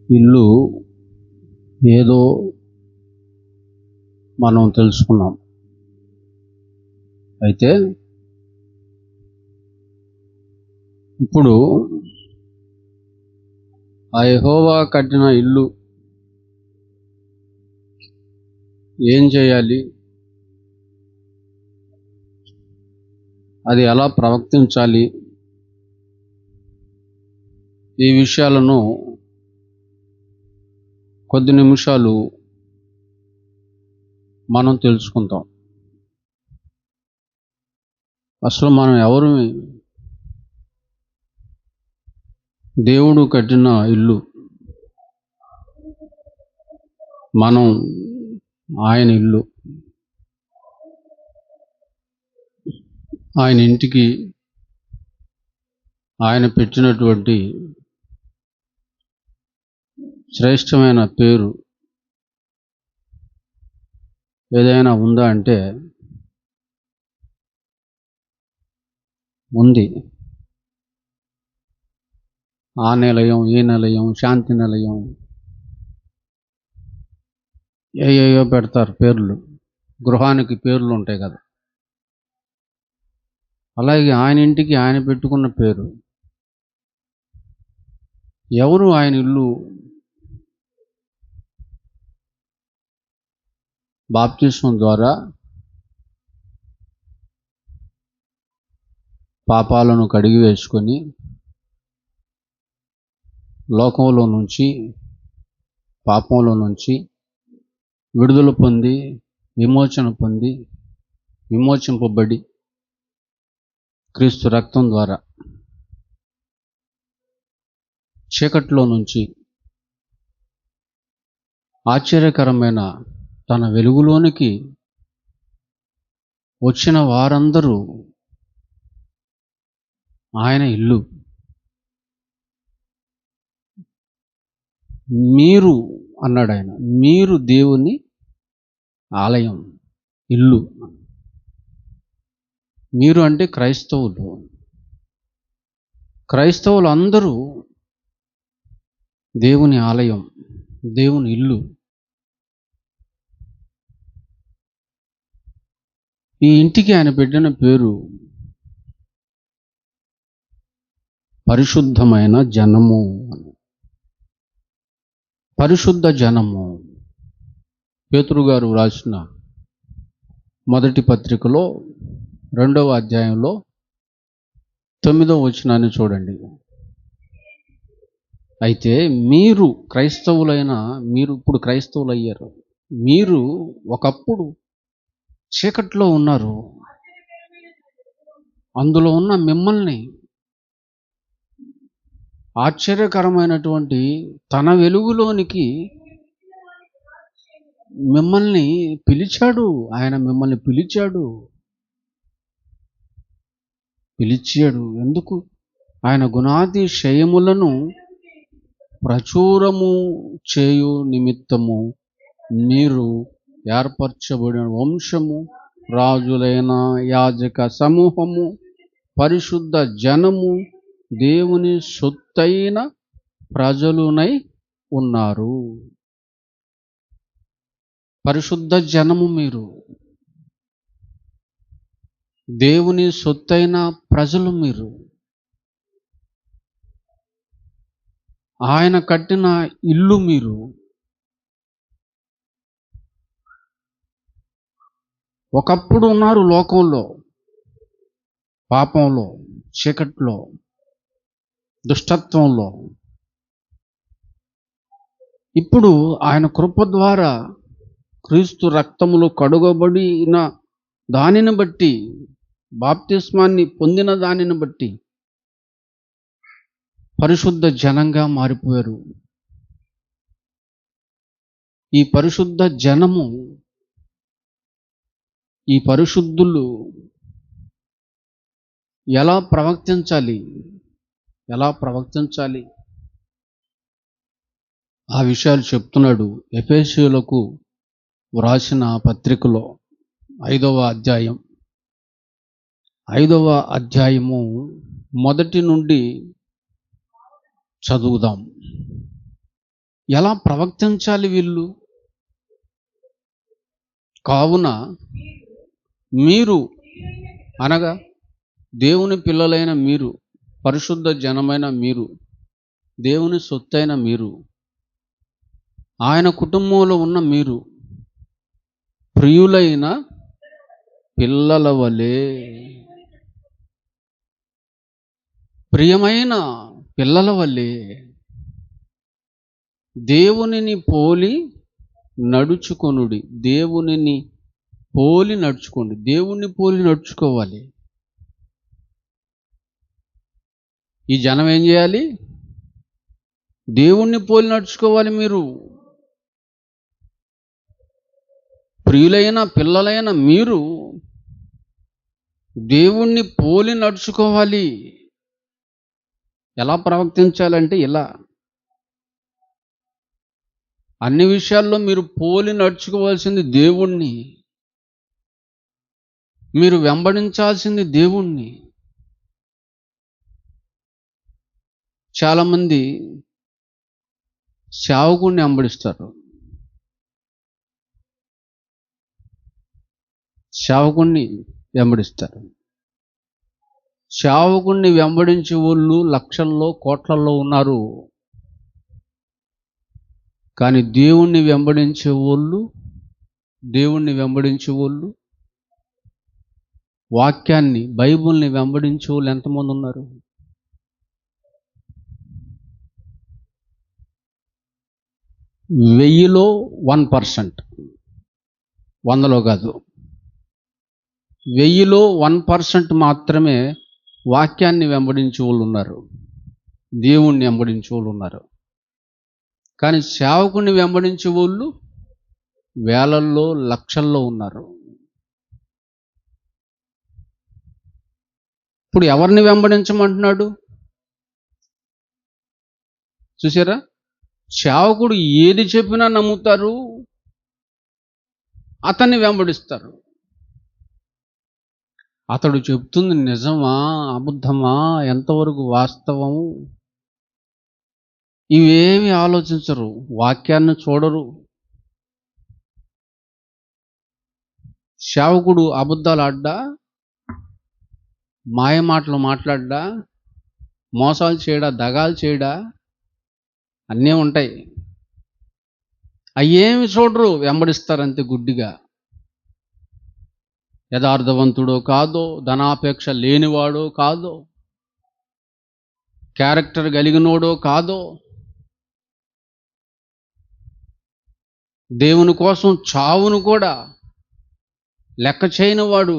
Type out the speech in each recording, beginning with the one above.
ఇల్లు ఏదో మనం తెలుసుకున్నాం. అయితే ఇప్పుడు ఆ యెహోవా కట్టిన ఇల్లు ఏం చేయాలి, అది ఎలా ప్రవర్తించాలి, ఈ విషయాలను కొద్ది నిమిషాలు మనం తెలుసుకుందాం. అసలు మనం ఎవరు? దేవుడు కట్టిన ఇల్లు, మనం ఆయన ఇల్లు. ఆయన ఇంటికి ఆయన పెట్టినటువంటి శ్రేష్టమైన పేరు ఏదైనా ఉందా అంటే ఉంది. ఆ నిలయం, ఈ నిలయం, శాంతి నిలయం, ఏయో పెడతారు పేర్లు. గృహానికి పేర్లు ఉంటాయి కదా. అలాగే ఆయన ఇంటికి ఆయన పెట్టుకున్న పేరు. ఎవరు ఆయన ఇల్లు? బాప్తిస్మం ద్వారా పాపాలను కడిగి వేసుకొని లోకంలో నుంచి, పాపంలో నుంచి విడుదల పొంది, విమోచింపబడి క్రీస్తు రక్తం ద్వారా చీకట్లో నుంచి ఆశ్చర్యకరమైన తన వెలుగులోనికి వచ్చిన వారందరూ ఆయన ఇల్లు. మీరు అన్నాడు ఆయన, మీరు దేవుని ఆలయం, ఇల్లు. మీరు అంటే క్రైస్తవులు అందరూ దేవుని ఆలయం, దేవుని ఇల్లు. ఈ ఇంటికి ఆయన పెట్టిన పేరు పరిశుద్ధమైన జనము. పరిశుద్ధ జనము. పేతురు గారు రాసిన మొదటి పత్రికలో 2వ అధ్యాయంలో 9వ వచనాన్ని చూడండి. అయితే మీరు క్రైస్తవులైన, మీరు ఇప్పుడు క్రైస్తవులు అయ్యారు. మీరు ఒకప్పుడు చీకట్లో ఉన్నారు. అందులో ఉన్న మిమ్మల్ని ఆశ్చర్యకరమైనటువంటి తన వెలుగులోనికి మిమ్మల్ని పిలిచాడు. ఆయన మిమ్మల్ని పిలిచాడు. ఎందుకు? ఆయన గుణాతిశయములను ప్రచురము చేయు నిమిత్తము మీరు ఏర్పరచబడిన వంశము, రాజులైన యాజక సమూహము, పరిశుద్ధ జనము, దేవుని సొత్తైన ప్రజలునై ఉన్నారు. పరిశుద్ధ జనము మీరు, దేవుని సొత్తైన ప్రజలు మీరు, ఆయన కట్టిన ఇల్లు మీరు. ఒకప్పుడు ఉన్నారు లోకంలో, పాపంలో, చీకట్లో, దుష్టత్వంలో. ఇప్పుడు ఆయన కృప ద్వారా క్రీస్తు రక్తములో కడుగబడిన దానిని బట్టి, బాప్తిస్మాన్ని పొందిన దానిని బట్టి పరిశుద్ధ జనంగా మారిపోయారు. ఈ పరిశుద్ధ జనము, ఈ పరిశుద్ధులు ఎలా ప్రవర్తించాలి ఆ విషయాలు చెప్తున్నాడు ఎఫెసీయులకు వ్రాసిన పత్రికలో 5వ అధ్యాయము మొదటి నుండి చదువుదాం. ఎలా ప్రవర్తించాలి వీళ్ళు? కావున మీరు అనగా దేవుని పిల్లలైన మీరు, పరిశుద్ధ జనమైన మీరు, దేవుని సొత్తైన మీరు, ఆయన కుటుంబంలో ఉన్న మీరు ప్రియులైన పిల్లల వలె, ప్రియమైన పిల్లల వలె దేవునిని పోలి నడుచుకొనుడి. దేవునిని పోలి నడుచుకోండి. దేవుణ్ణి పోలి నడుచుకోవాలి. ఈ జనం ఏం చేయాలి? దేవుణ్ణి పోలి నడుచుకోవాలి. మీరు ప్రియులైన పిల్లలైన మీరు దేవుణ్ణి పోలి నడుచుకోవాలి. ఎలా ప్రవర్తించాలంటే ఇలా, అన్ని విషయాల్లో మీరు పోలి నడుచుకోవాల్సింది దేవుణ్ణి, మీరు వెంబడించాల్సింది దేవుణ్ణి. చాలామంది సేవకుణ్ణి వెంబడిస్తారు. సేవకుణ్ణి వెంబడించే వాళ్ళు లక్షల్లో కోట్లల్లో ఉన్నారు. కానీ దేవుణ్ణి వెంబడించే వాళ్ళు వాక్యాన్ని, బైబిల్ని వెంబడించే వాళ్ళు ఎంతమంది ఉన్నారు? వెయ్యిలో 1%, 100లో కాదు, 1000లో 1% మాత్రమే వాక్యాన్ని వెంబడించే వాళ్ళు ఉన్నారు, దేవుణ్ణి వెంబడించే వాళ్ళు ఉన్నారు. కానీ సేవకుని వెంబడించే వాళ్ళు వేలల్లో లక్షల్లో ఉన్నారు. ఇప్పుడు ఎవరిని వెంబడించమంటున్నాడు చూసారా? సేవకుడు ఏది చెప్పినా నమ్ముతారు, అతన్ని వెంబడిస్తారు. అతడు చెప్తుంది నిజమా అబద్ధమా, ఎంతవరకు వాస్తవం, ఇవేమి ఆలోచించరు, వాక్యాన్ని చూడరు. సేవకుడు అబద్ధాలు ఆడ్డా, మాయ మాటలు మాట్లాడ్డా, మోసాలు చేయడా, దగాలు చేయడా, అన్నీ ఉంటాయి. అయ్యేమి చూడరు, వెంబడిస్తారంతే గుడ్డిగా. యథార్థవంతుడో కాదో, ధనాపేక్ష లేనివాడో కాదో, క్యారెక్టర్ కలిగినోడో కాదో, దేవుని కోసం చావును కూడా లెక్క చేయనివాడు,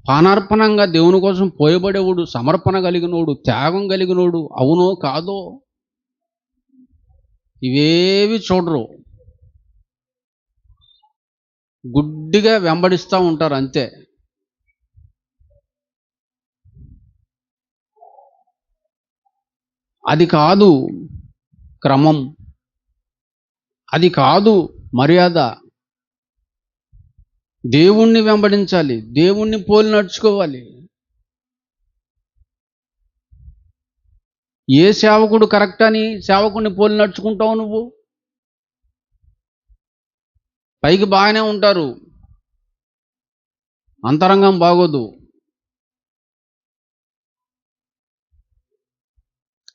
పానార్పణంగా దేవుని కోసం పోయబడేవాడు, సమర్పణ కలిగినోడు, త్యాగం కలిగినోడు అవునో కాదో, ఇవేవి చూడరు, గుడ్డిగా వెంబడిస్తూ ఉంటారు అంతే. అది కాదు క్రమం, అది కాదు మర్యాద. దేవుణ్ణి వెంబడించాలి, దేవుణ్ణి పోలి నడుచుకోవాలి. ఏ సేవకుడు కరెక్ట్ అని సేవకుడిని పోలి నడుచుకుంటావు నువ్వు? పైకి బాగానే ఉంటారు, అంతరంగం బాగోదు.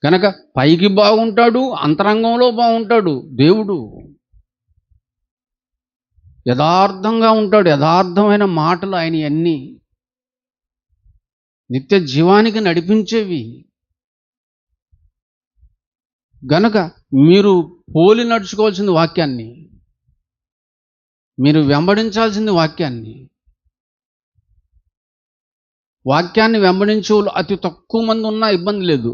కనుక పైకి బాగుంటాడు, అంతరంగంలో బాగుంటాడు దేవుడు. యథార్థంగా ఉంటాడు, యథార్థమైన మాటలు ఆయన అన్నీ నిత్య జీవానికి నడిపించేవి. గనక మీరు పోలి నడుచుకోవాల్సింది వాక్యాన్ని, మీరు వెంబడించాల్సింది వాక్యాన్ని. వాక్యాన్ని వెంబడించే వాళ్ళు అతి తక్కువ మంది ఉన్నా ఇబ్బంది లేదు,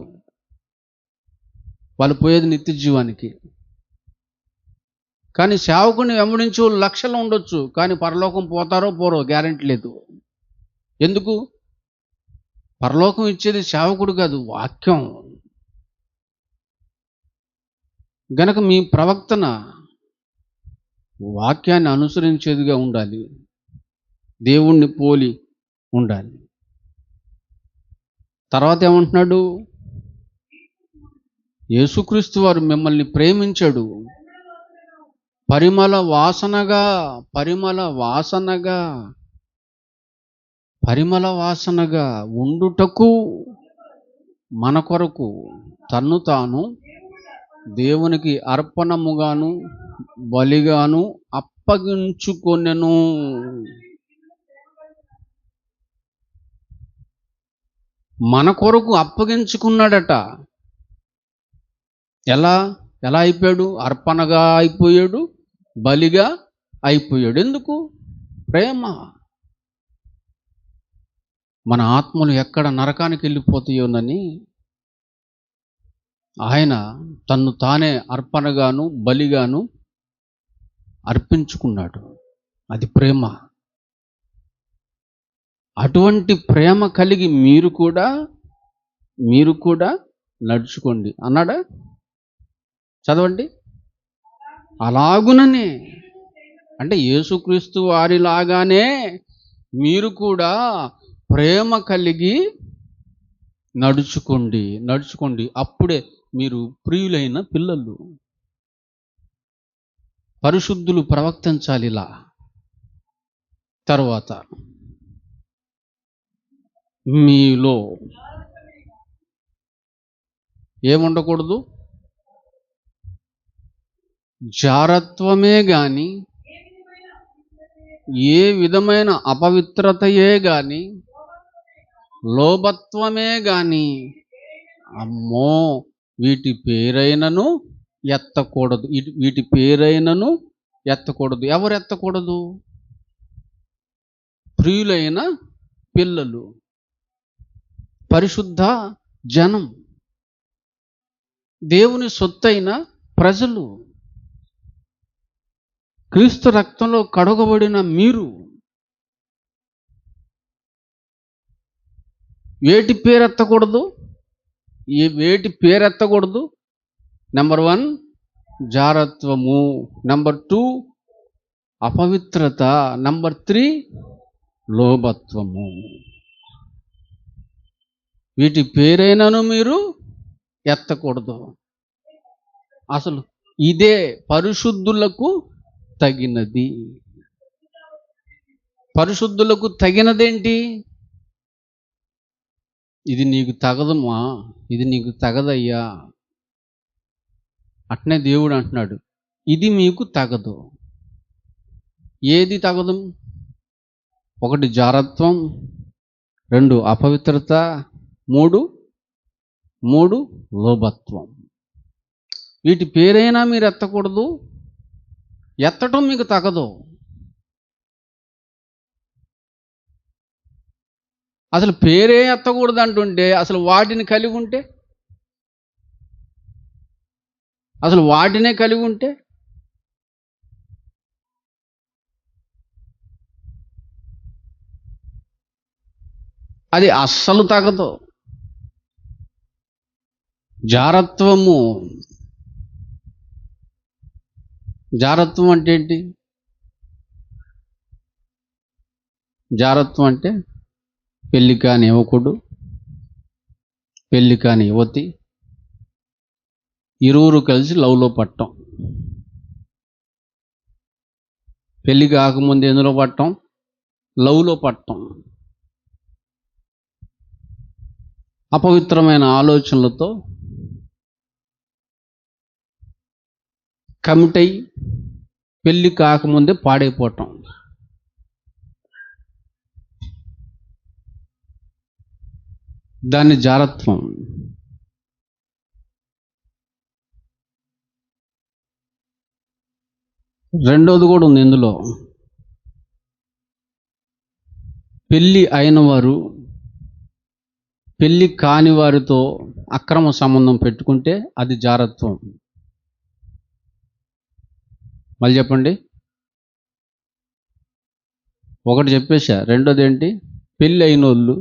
వాళ్ళు పోయేది నిత్య జీవానికి. కానీ సేవకుని వెంబడించే వాళ్ళు లక్షలు ఉండొచ్చు, కానీ పరలోకం పోతారో పోరో గ్యారెంటీ లేదు. ఎందుకు? పరలోకం ఇచ్చేది సేవకుడు కాదు, వాక్యం. గనక మీ ప్రవక్తన వాక్యాన్ని అనుసరించేదిగా ఉండాలి, దేవుణ్ణి పోలి ఉండాలి. తర్వాత ఏమంటున్నాడు? యేసుక్రీస్తు వారు మిమ్మల్ని ప్రేమించాడు. పరిమళ వాసనగా పరిమళ వాసనగా పరిమళ వాసనగా ఉండుటకు మన కొరకు తన్ను తాను దేవునికి అర్పణముగాను బలిగాను అప్పగించుకొనెను. మన కొరకు అప్పగించుకున్నాడట. ఎలా ఎలా అయిపోయాడు? అర్పణగా అయిపోయాడు, బలిగా అయిపోయాడు. ఎందుకు? ప్రేమ. మన ఆత్మలు ఎక్కడ నరకానికి వెళ్ళిపోతాయోనని ఆయన తన్ను తానే అర్పణగాను బలిగాను అర్పించుకున్నాడు. అది ప్రేమ. అటువంటి ప్రేమ కలిగి మీరు కూడా నడుచుకోండి అన్నాడా? చదవండి. అలాగుననే అంటే యేసుక్రీస్తు వారిలాగానే మీరు కూడా ప్రేమ కలిగి నడుచుకోండి. అప్పుడే మీరు ప్రియులైన పిల్లలు. పరిశుద్ధులు ప్రవర్తించాలి ఇలా. తర్వాత మీలో ఏముండకూడదు? జారత్వమే గాని, ఏ విధమైన అపవిత్రతయే గాని, లోభత్వమే గాని, అమ్మో వీటి పేరైనను ఎత్తకూడదు. వీటి పేరైనను ఎత్తకూడదు. ఎవరు ఎత్తకూడదు? ప్రియులైన పిల్లలు, పరిశుద్ధ జనం, దేవుని సొత్తైన ప్రజలు, క్రీస్తు రక్తంలో కడగబడిన మీరు వేటి పేరెత్తకూడదు? నెంబర్ 1 జారత్వము, నెంబర్ 2 అపవిత్రత, నెంబర్ 3 లోభత్వము. వీటి పేరైనను మీరు ఎత్తకూడదు. అసలు ఇదే పరిశుద్ధులకు తగినది. పరిశుద్ధులకు తగినదేంటి? ఇది నీకు తగదమ్మా, ఇది నీకు తగదయ్యా. అట్నే దేవుడు అంటున్నాడు, ఇది మీకు తగదు. ఏది తగదు? 1 జారత్వం, 2 అపవిత్రత, 3 లోభత్వం. వీటి పేరైనా మీరు ఎత్తకూడదు. ఎత్తటం మీకు తగదు. అసలు పేరే ఎత్తకూడదు అంటుంటే అసలు వాటిని కలిగి ఉంటే, అసలు వాటినే కలిగి ఉంటే అది అస్సలు తగదు. జారత్వము. జారత్వం అంటే ఏంటి? జారత్వం అంటే పెళ్లి కాని యువకుడు, పెళ్లి కాని యువతి, ఇరువురు కలిసి లవ్లో పట్టం. పెళ్లి కాకముందు ఎందులో పట్టం? లవ్లో పట్టం. అపవిత్రమైన ఆలోచనలతో కమిట్ అయి పెళ్లి కాకముందే పాడైపోవటం. దాన్ని జారత్వం. రెండోది కూడా ఉంది ఇందులో. పెళ్ళి అయిన వారు పెళ్ళి కాని వారితో అక్రమ సంబంధం పెట్టుకుంటే అది జారత్వం. మళ్ళీ చెప్పండి. ఒకటి చెప్పేశా. రెండోది ఏంటి? పెళ్ళి అయినోళ్ళు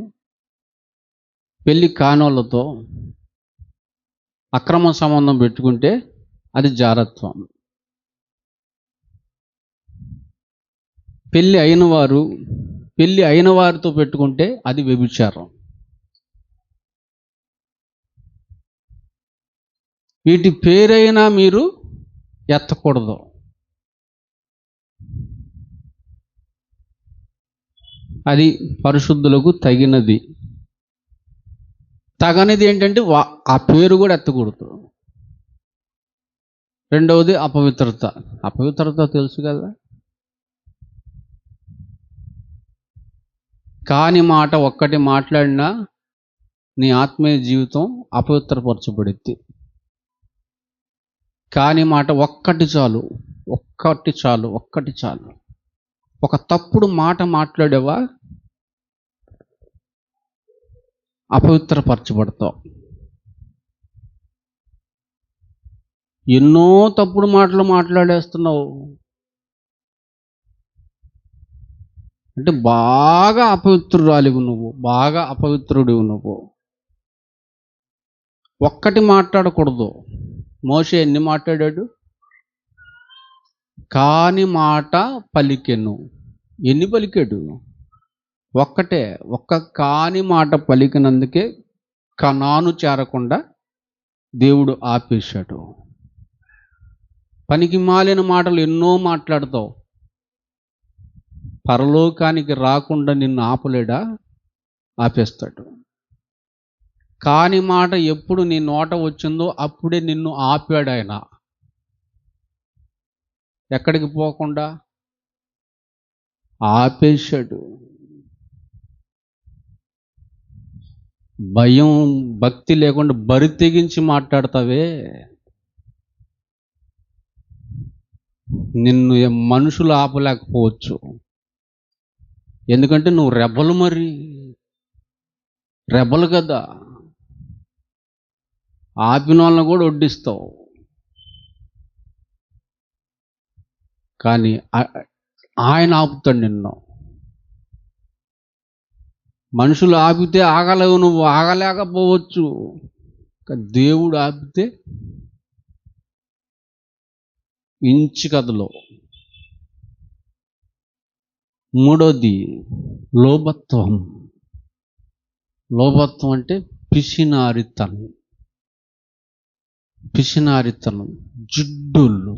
పెళ్ళి కానోళ్ళతో అక్రమ సంబంధం పెట్టుకుంటే అది జారత్వం. పెళ్ళి అయిన వారితో పెట్టుకుంటే అది వ్యభిచారం. వీటి పేరైనా మీరు ఎత్తకూడదు. అది పరిశుద్ధులకు తగినది. తగనిది ఏంటంటే ఆ పేరు కూడా ఎత్తకూడదు. రెండవది అపవిత్రత. అపవిత్రత తెలుసు కదా. కాని మాట ఒక్కటి మాట్లాడినా నీ ఆత్మీయ జీవితం అపవిత్రపరచబడిద్ది. కాని మాట ఒక్కటి చాలు, ఒక్కటి చాలు, ఒక్కటి చాలు. ఒక తప్పుడు మాట మాట్లాడేవా అపవిత్రపరచబడతావు. ఎన్నో తప్పుడు మాటలు మాట్లాడేస్తున్నావు అంటే బాగా అపవిత్రురాలివి నువ్వు, బాగా అపవిత్రుడివి నువ్వు. ఒక్కటి మాట్లాడకూడదు. మోషే ఎన్ని మాట్లాడాడు? కాని మాట పలికెను. ఎన్ని పలికాడు? ఒక్కటే. ఒక్క కాని మాట పలికినందుకే కనాను చేరకుండా దేవుడు ఆపేశాడు. పనికి మాలిన మాటలు ఎన్నో మాట్లాడతావు, పరలోకానికి రాకుండా నిన్ను ఆపలేడా? ఆపేస్తాడు. కాని మాట ఎప్పుడు నీ నోట వచ్చిందో అప్పుడే నిన్ను ఆపాడు ఆయన. ఎక్కడికి పోకుండా ఆపేశాడు. భయం భక్తి లేకుండా బరి తెగించి మాట్లాడతావే, నిన్ను మనుషులు ఆపలేకపోవచ్చు. ఎందుకంటే నువ్వు రెబలు, మరి రెబలు కదా. ఆపిన వాళ్ళని కూడా వడ్డిస్తావు. కానీ ఆయన ఆపుతాడు నిన్ను. మనుషులు ఆపితే ఆగలేవు, నువ్వు ఆగలేకపోవచ్చు. దేవుడు ఆపితే ఇంచు కథలో. మూడోది లోభత్వం. లోభత్వం అంటే పిసినారితనం. పిసినారితనం, జిడ్డులు.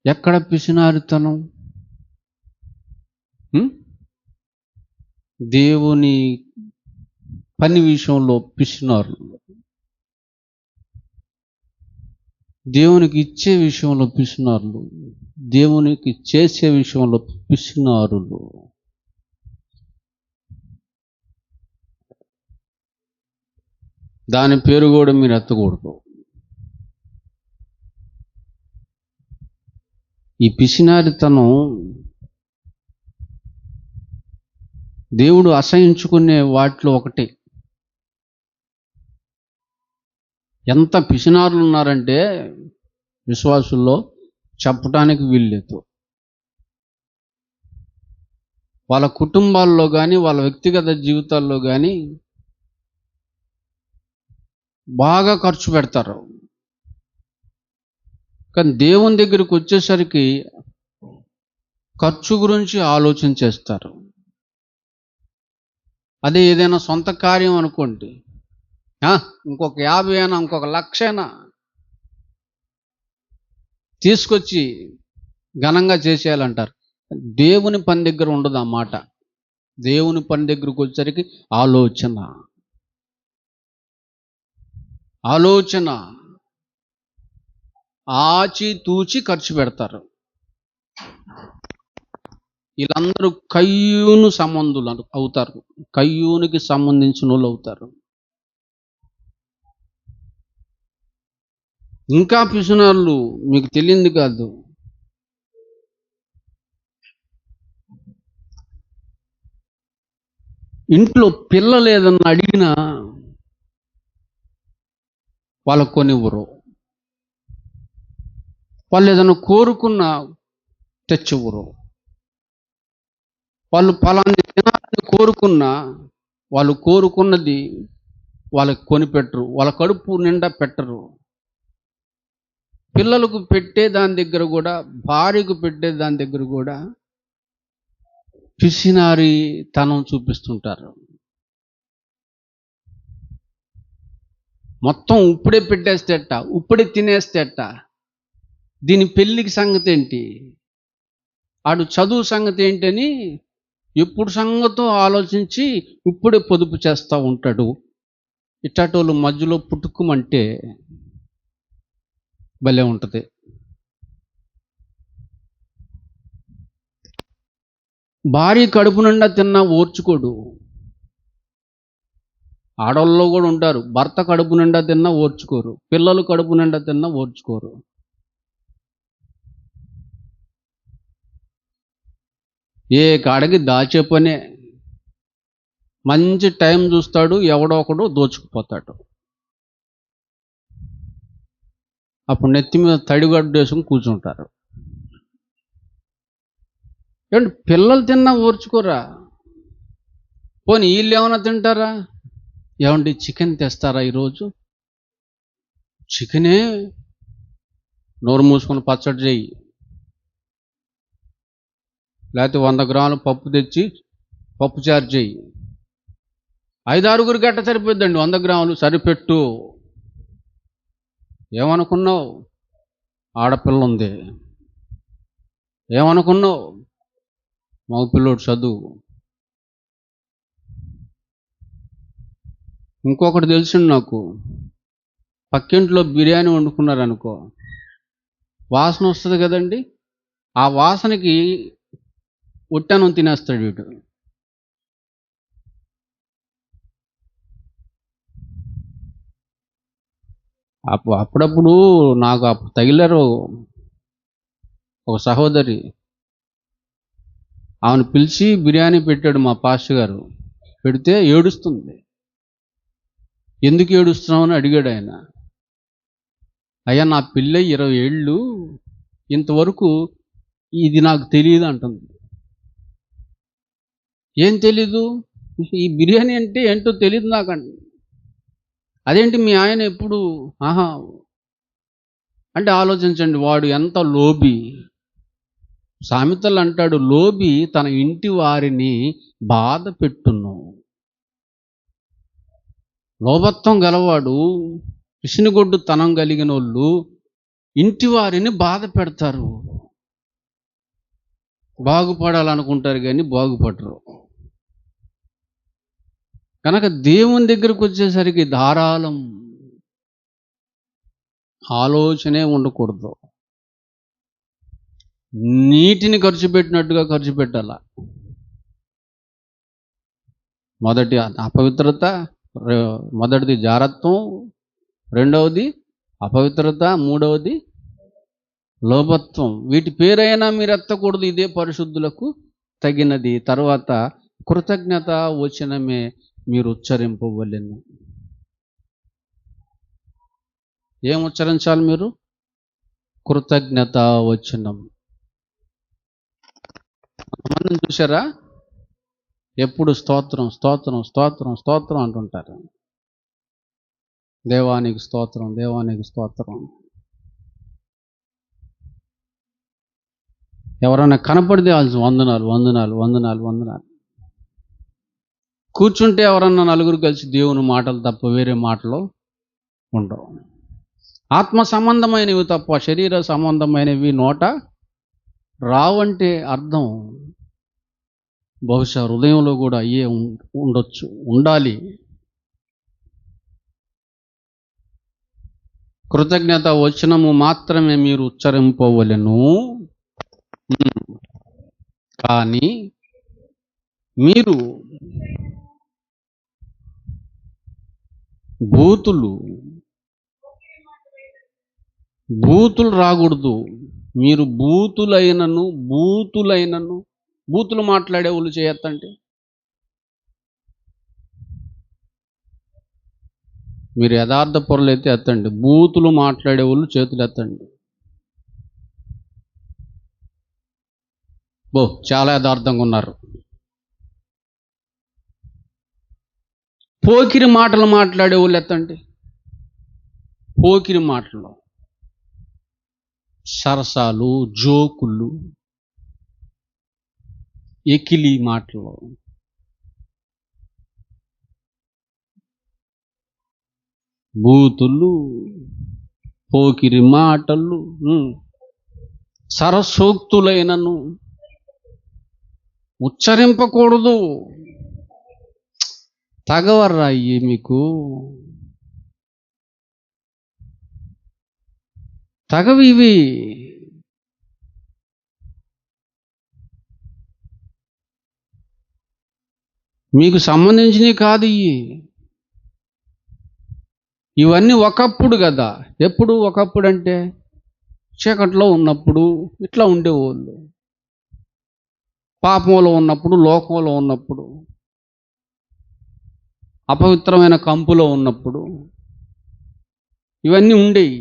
ఎక్కడ పిసినారితనం? దేవుని పని విషయంలో పిసినారులు, దేవునికి ఇచ్చే విషయంలో పిసినారులు, దేవునికి చేసే విషయంలో పిసినారులు. దాని పేరు కూడా మీరు ఎత్తకూడదు. ఈ పిసినారితనం దేవుడు అసహించుకునే వాటిలో ఒకటి. ఎంత పిసినారులు ఉన్నారంటే విశ్వాసుల్లో చెప్పటానికి వీల్లేదు. వాళ్ళ కుటుంబాల్లో కానీ వాళ్ళ వ్యక్తిగత జీవితాల్లో కానీ బాగా ఖర్చు పెడతారు. కానీ దేవుని దగ్గరికి వచ్చేసరికి ఖర్చు గురించి ఆలోచన చేస్తారు. అదే ఏదైనా సొంత కార్యం అనుకోండి, ఇంకొక 50 అయినా ఇంకొక 1,00,000 అయినా తీసుకొచ్చి ఘనంగా చేసేయాలంటారు. దేవుని పని దగ్గర ఉండదు ఆ మాట. దేవుని పని దగ్గరకు వచ్చేసరికి ఆలోచన ఆచి తూచి ఖర్చు పెడతారు. వీళ్ళందరూ కయ్యూను సంబంధులు అవుతారు. కయ్యూనికి సంబంధించిన వాళ్ళు అవుతారు. ఇంకా పిసినారులు మీకు తెలియంది కాదు. ఇంట్లో పిల్లలు ఏదన్నా అడిగినా వాళ్ళకు కొనివ్వరు. వాళ్ళు ఏదైనా కోరుకున్నా తెచ్చివ్వరు. వాళ్ళు పలాని తినాలని కోరుకున్నా వాళ్ళు కోరుకున్నది వాళ్ళకి కొనిపెట్టరు. వాళ్ళ కడుపు నిండా పెట్టరు. పిల్లలకు పెట్టే దాని దగ్గర కూడా, భార్యకు పెట్టే దాని దగ్గర కూడా పిసినారితనం చూపిస్తుంటారు. మొత్తం ఇప్పుడే పెట్టేస్తేట, ఇప్పుడే తినేస్తేట. దీని పెళ్ళికి సంగతి ఏంటి, ఆడు చదువు సంగతి ఏంటని ఎప్పుడు సంగతో ఆలోచించి ఇప్పుడే పొదుపు చేస్తూ ఉంటాడు. ఇట్టాటోళ్ళు మధ్యలో పుట్టుకుమంటే భలే ఉంటుంది. భార్య కడుపు నిండా తిన్నా ఓర్చుకోడు. ఆడవాళ్ళు కూడా ఉంటారు, భర్త కడుపు నిండా తిన్నా ఓర్చుకోరు, పిల్లలు కడుపు నిండా తిన్నా ఓర్చుకోరు. ఏ కాడికి దాచే పనే. మంచి టైం చూస్తాడు, ఎవడో ఒకడు దోచుకుపోతాడు. అప్పుడు నెత్తి మీద తడిగడ్డు వేసుకుని కూర్చుంటారు. ఏమంటే పిల్లలు తిన్నా ఓర్చుకోరా? పోనీ వీళ్ళు ఏమైనా తింటారా? ఏమండి చికెన్ తెస్తారా ఈరోజు? చికెనే, నోరు మూసుకొని పచ్చడి చెయ్యి, లేకపోతే 100 గ్రాములు పప్పు తెచ్చి పప్పుచారు చెయ్యి. 5-6 గట్ట సరిపోద్దండి, 100 గ్రాములు సరిపెట్టు. ఏమనుకున్నావు? ఆడపిల్ల ఉంది. ఏమనుకున్నావు? మగపిల్లోడు చదువు. ఇంకొకటి తెలిసింది నాకు, పక్కింట్లో బిర్యానీ వండుకున్నారనుకో, వాసన వస్తుంది కదండి, ఆ వాసనకి ఒట్టనం తినేస్తాడు వీడు. అప్పుడప్పుడు నాకు తగిలారు ఒక సహోదరి, ఆమెను పిలిచి బిర్యానీ పెట్టాడు మా పాస్టర్ గారు. పెడితే ఏడుస్తుంది. ఎందుకు ఏడుస్తున్నావు అని అడిగాడు ఆయన. అయ్యా నా పిల్ల 20 ఏళ్ళు, ఇంతవరకు ఇది నాకు తెలియదు అంటుంది. ఏం తెలీదు? ఈ బిర్యానీ అంటే ఏంటో తెలియదు నాకండి. అదేంటి మీ ఆయన ఎప్పుడు? ఆహా అంటే ఆలోచించండి, వాడు ఎంత లోబి. సామెతలు అంటాడు, లోబి తన ఇంటి వారిని బాధ పెట్టును. లోభత్వం గలవాడు, పిసినిగొడ్డు తనం కలిగిన వాళ్ళు ఇంటి వారిని బాధ పెడతారు. బాగుపడాలనుకుంటారు కానీ బాగుపడరు. కనుక దేవుని దగ్గరకు వచ్చేసరికి ధారాళం ఆలోచనే ఉండకూడదు. నీటిని ఖర్చు పెట్టినట్టుగా ఖర్చు పెట్టాల. మొదటి అపవిత్రత, మొదటిది జారత్వం, రెండవది అపవిత్రత, మూడవది లోభత్వం. వీటి పేరైనా మీరు ఎత్తకూడదు, ఇదే పరిశుద్ధులకు తగినది. తర్వాత కృతజ్ఞత వచనమే మీరు ఉచ్చరింపవలెను. ఏం ఉచ్చరించాలి మీరు? కృతజ్ఞత వచనం. కొంతమందిని చూసారా, ఎప్పుడు స్తోత్రం స్తోత్రం స్తోత్రం స్తోత్రం అంటుంటారు. దేవానికి స్తోత్రం, దేవానికి స్తోత్రం. ఎవరైనా కనపడితే వందనాలు వందనాలు వందనాలు వందనాలు. కూర్చుంటే ఎవరన్నా నలుగురు కలిసి దేవుని మాటలు తప్ప వేరే మాటలు ఉండవు. ఆత్మ సంబంధమైనవి తప్ప శరీర సంబంధమైనవి నోట రావంటే అర్థం బహుశా హృదయంలో కూడా అయ్యే ఉండొచ్చు, ఉండాలి. కృతజ్ఞత వచనము మాత్రమే మీరు ఉచ్చరింపవలెను. కానీ మీరు బూతులు రాకూడదు. మీరు బూతులు మాట్లాడే వాళ్ళు చేయొద్దండి. మీరు యథార్థ పొరలు అయితే ఎత్తండి, బూతులు మాట్లాడే వాళ్ళు చేతులు ఎత్తండి. చాలా యథార్థంగా ఉన్నారు. పోకిరి మాటలు మాట్లాడే వాళ్ళు ఎత్తండి. పోకిరి మాటలు, సరసాలు, జోకులు, ఎకిలి మాటలు. బూతులు, పోకిరి మాటలు, సరసోక్తులైనను ఉచ్చరింపకూడదు. తగవర్రా అయ్యి మీకు, తగవి ఇవి. మీకు సంబంధించినవి కాదు ఇవన్నీ ఒకప్పుడు కదా. ఎప్పుడు ఒకప్పుడు అంటే చీకట్లో ఉన్నప్పుడు ఇట్లా ఉండేవాళ్ళు, పాపంలో ఉన్నప్పుడు, లోకంలో ఉన్నప్పుడు, అపవిత్రమైన కంపులో ఉన్నప్పుడు ఇవన్నీ ఉండేవి.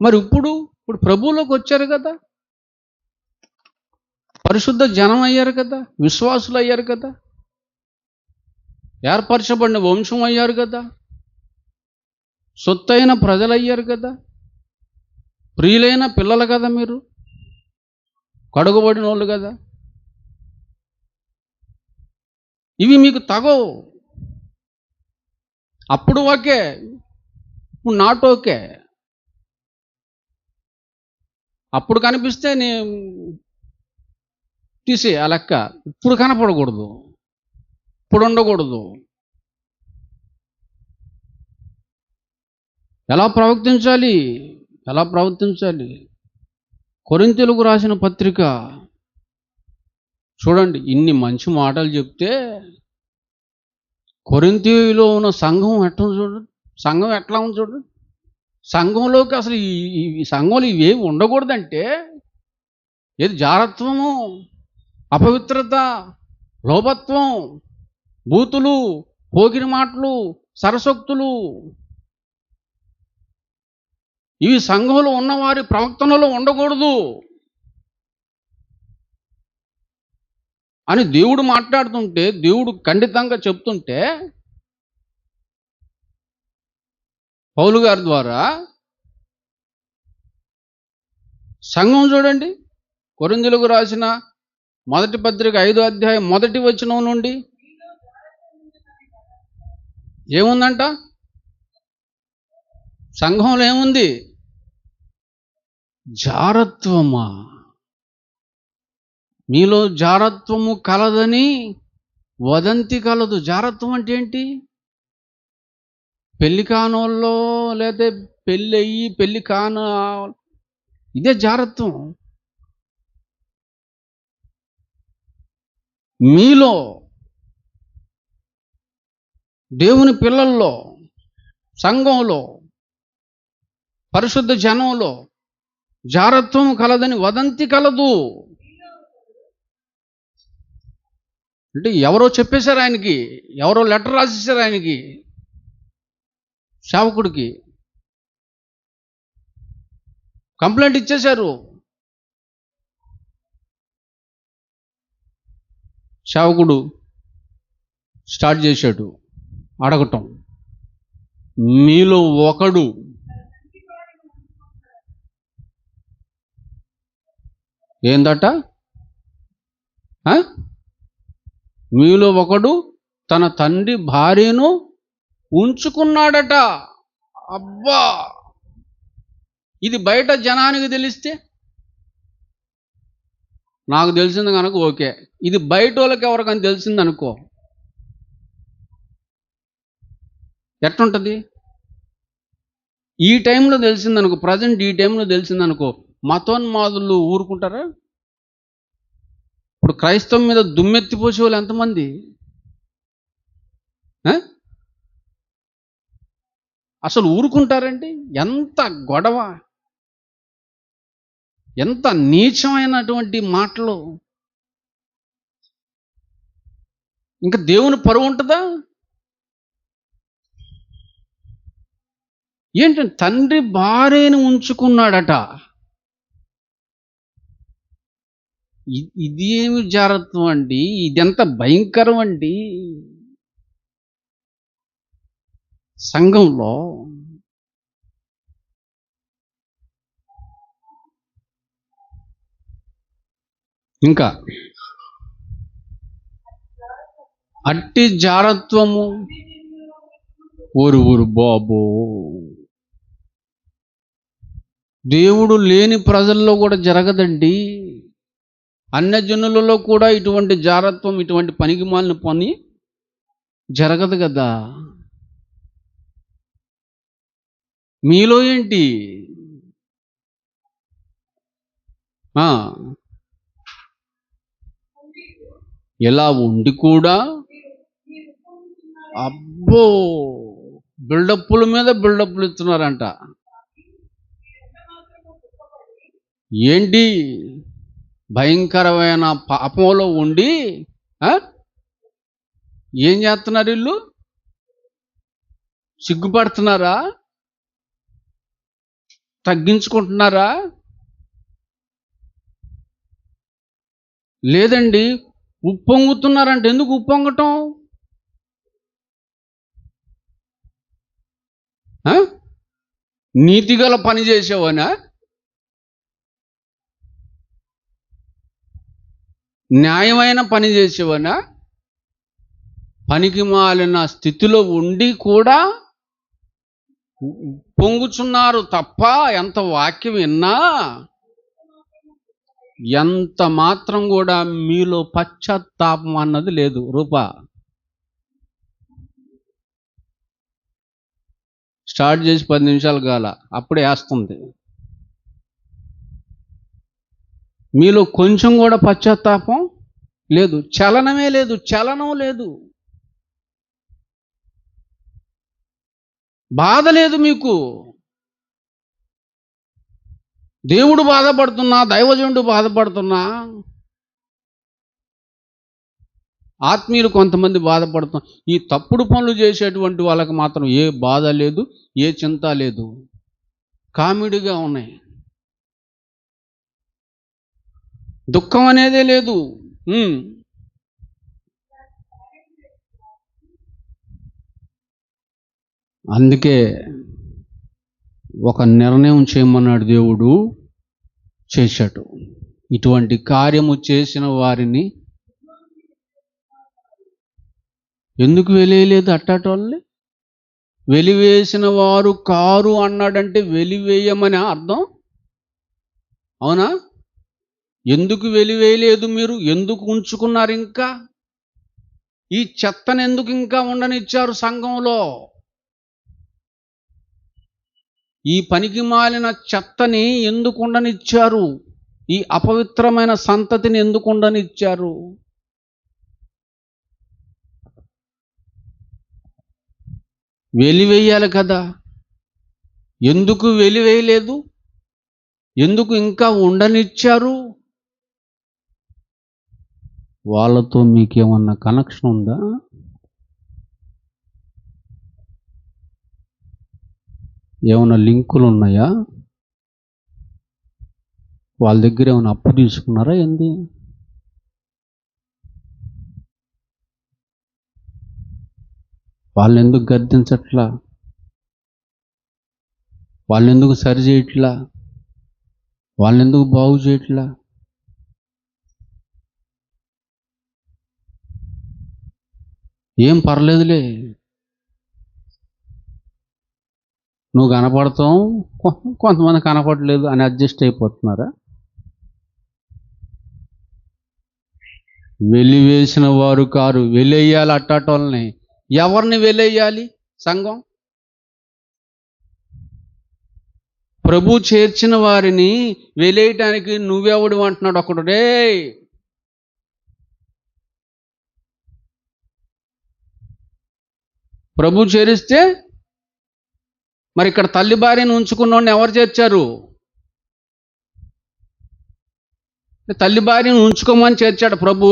మరి ఇప్పుడు ప్రభువులోకి వచ్చారు కదా, పరిశుద్ధ జనం అయ్యారు కదా, విశ్వాసులు అయ్యారు కదా, ఏర్పరచబడిన వంశం అయ్యారు కదా, సొత్తైన ప్రజలు అయ్యారు కదా, ప్రియులైన పిల్లలు కదా, మీరు కడుగబడిన వాళ్ళు కదా. ఇవి మీకు తగవు. అప్పుడు ఓకే, ఇప్పుడు నాట్ ఓకే. అప్పుడు కనిపిస్తే నేను తీసే ఆ లెక్క. ఇప్పుడు కనపడకూడదు, ఇప్పుడు ఉండకూడదు. ఎలా ప్రవర్తించాలి? కొరింథీయులకు రాసిన పత్రిక చూడండి, ఇన్ని మంచి మాటలు చెప్తే కొరింథీయులో ఉన్న సంఘం ఎట్లా ఉంది చూడండి. సంఘంలోకి అసలు ఈ సంఘంలో ఇవేమి ఉండకూడదంటే ఏది? జారత్వము, అపవిత్రత, లోభత్వం, బూతులు, పోకిరి మాటలు, సరసోక్తులు. ఇవి సంఘంలో ఉన్నవారి ప్రవర్తనలో ఉండకూడదు అని దేవుడు మాట్లాడుతుంటే, దేవుడు ఖండితంగా చెప్తుంటే, పౌలు గారి ద్వారా సంఘం చూడండి, కొరింథీయులకు రాసిన మొదటి పత్రిక 5వ అధ్యాయం 1వ వచనం నుండి ఏముందంట? సంఘంలో ఏముంది? జారత్వమా? మీలో జారత్వము కలదని వదంతి కలదు. జారత్వం అంటే ఏంటి? పెళ్లి కానోళ్ళో లేదా పెళ్ళి అయ్యి పెళ్లి కాన, ఇదే జారత్వం. మీలో, దేవుని పిల్లల్లో, సంఘంలో, పరిశుద్ధ జనంలో జారత్వం కలదని వదంతి కలదు. అంటే ఎవరో చెప్పేశారు ఆయనకి, ఎవరో లెటర్ రాసేశారు ఆయనకి, సేవకుడికి కంప్లైంట్ ఇచ్చేశారు. సేవకుడు స్టార్ట్ చేశాడు అడగటం, మీలో ఒకడు ఏందట? మీలో ఒకడు తన తండ్రి భార్యను ఉంచుకున్నాడట. అబ్బా! ఇది బయట జనానికి తెలిస్తే, నాకు తెలిసింది కనుక ఓకే, ఇది బయట వాళ్ళకి ఎవరికైనా తెలిసింది అనుకో, ఎట్లుంటుంది? ఈ టైంలో తెలిసిందనుకో, ప్రజెంట్ ఈ టైంలో తెలిసిందనుకో, మతోన్మాదులు ఊరుకుంటారా? ఇప్పుడు క్రైస్తవం మీద దుమ్మెత్తిపోసే వాళ్ళు ఎంతమంది? అసలు ఊరుకుంటారండి? ఎంత గొడవ, ఎంత నీచమైనటువంటి మాటలు. ఇంకా దేవుని పరువు ఉంటుందా? ఏంటంటే తండ్రి భార్యను ఉంచుకున్నాడట. ఇది ఏమి జాగ్రత్తం అండి? ఇదెంత భయంకరం అండి సంఘంలో. ఇంకా అట్టి జారత్వము ఊరు బాబు. దేవుడు లేని ప్రజల్లో కూడా జరగదండి. అన్యజనులలో కూడా ఇటువంటి జారత్వం, ఇటువంటి పనికిమాలిన పని జరగదు కదా. మీలో ఏంటి? ఎలా ఉండి కూడా అబ్బో బిల్డప్పుల మీద బిల్డప్పులు ఇస్తున్నారంట. ఏంటి? భయంకరమైన పాపంలో ఉండి ఏం చేస్తున్నారు వీళ్ళు? సిగ్గుపడుతున్నారా? తగ్గించుకుంటున్నారా? లేదండి, ఉప్పొంగుతున్నారంటే. ఎందుకు ఉప్పొంగటం? నీతిగల పని చేసేవనా? న్యాయమైన పని చేసేవనా? పనికి మాలిన స్థితిలో ఉండి కూడా పొంగుచున్నారు తప్ప ఎంత వాక్యం విన్నా ఎంత మాత్రం కూడా మీలో పశ్చాత్తాపం అన్నది లేదు. రూపా స్టార్ట్ చేసి 10 నిమిషాలు కాల అప్పుడే వేస్తుంది. మీలో కొంచెం కూడా పశ్చాత్తాపం లేదు, చలనమే లేదు, చలనం లేదు, బాధ లేదు మీకు. దేవుడు బాధపడుతున్నా, దైవజనుడు బాధపడుతున్నా, ఆత్మీయులు కొంతమంది బాధపడుతున్నా, ఈ తప్పుడు పనులు చేసేటువంటి వాళ్ళకి మాత్రం ఏ బాధ లేదు, ఏ చింత లేదు, కామెడీగా ఉన్నాయి. దుఃఖం అనేదే లేదు. అందుకే ఒక నిర్ణయం చేయమన్నాడు దేవుడు, చేశాడు. ఇటువంటి కార్యము చేసిన వారిని ఎందుకు వెలియలేదు? అట్టాటోళ్ళని వెలివేసిన వారు కారు అన్నాడంటే వెలివేయమని అర్థం, అవునా? ఎందుకు వెలివేయలేదు? మీరు ఎందుకు ఉంచుకున్నారు? ఇంకా ఈ చెత్తను ఎందుకు ఇంకా ఉండనిచ్చారు సంఘంలో? ఈ పనికి మాలిన చెత్తని ఎందుకు ఉండనిచ్చారు? ఈ అపవిత్రమైన సంతతిని ఎందుకు ఉండనిచ్చారు? వెలివేయాలి కదా. ఎందుకు వెలివేయలేదు? ఎందుకు ఇంకా ఉండనిచ్చారు? వాళ్ళతో మీకేమన్నా కనెక్షన్ ఉందా? ఏమైనా లింకులు ఉన్నాయా? వాళ్ళ దగ్గర ఏమైనా అప్పు తీసుకున్నారా? ఏంది? వాళ్ళని ఎందుకు గద్దించట్లా? వాళ్ళని ఎందుకు సరి చేయట్లా? వాళ్ళని ఎందుకు బాగు చేయట్లా? ఏం పర్లేదులే, నువ్వు కనపడతావు, కొంతమంది కనపడలేదు అని అడ్జస్ట్ అయిపోతున్నారా? వెలివేసిన వారు కారు. వెలేయాలి అట్టాటోళ్ళని. ఎవరిని వెలేయాలి? సంఘం ప్రభు చేర్చిన వారిని వెలేయటానికి నువ్వెవడు అంటున్నాడు ఒకడు. రే, ప్రభు చేరిస్తే మరి ఇక్కడ తల్లి భార్యను ఉంచుకున్నోడిని ఎవరు చేర్చారు? తల్లి భార్యను ఉంచుకోమని చేర్చాడు ప్రభు.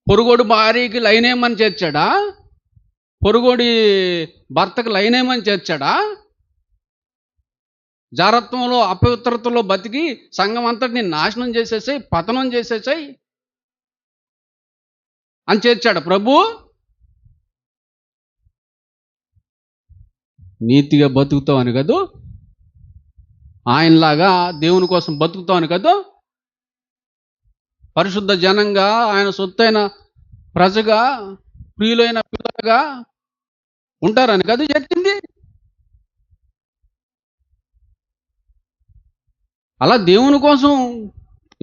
పొరుగోడు భార్యకి లైనేమని చేర్చాడా? పొరుగోడి భర్తకు లైనేమని చేర్చాడా? జారత్వంలో, అపవిత్రతలో బతికి సంఘం అంతటిని నాశనం చేసేసాయి, పతనం చేసేసాయి అని చేర్చాడు ప్రభు. నీతిగా బతుకుతావని కదూ, ఆయనలాగా దేవుని కోసం బతుకుతావని కదూ, పరిశుద్ధ జనంగా, ఆయన సొత్తైన ప్రజగా, ప్రియులైన పిల్లలుగా ఉంటారని కదా చెప్పింది. అలా దేవుని కోసం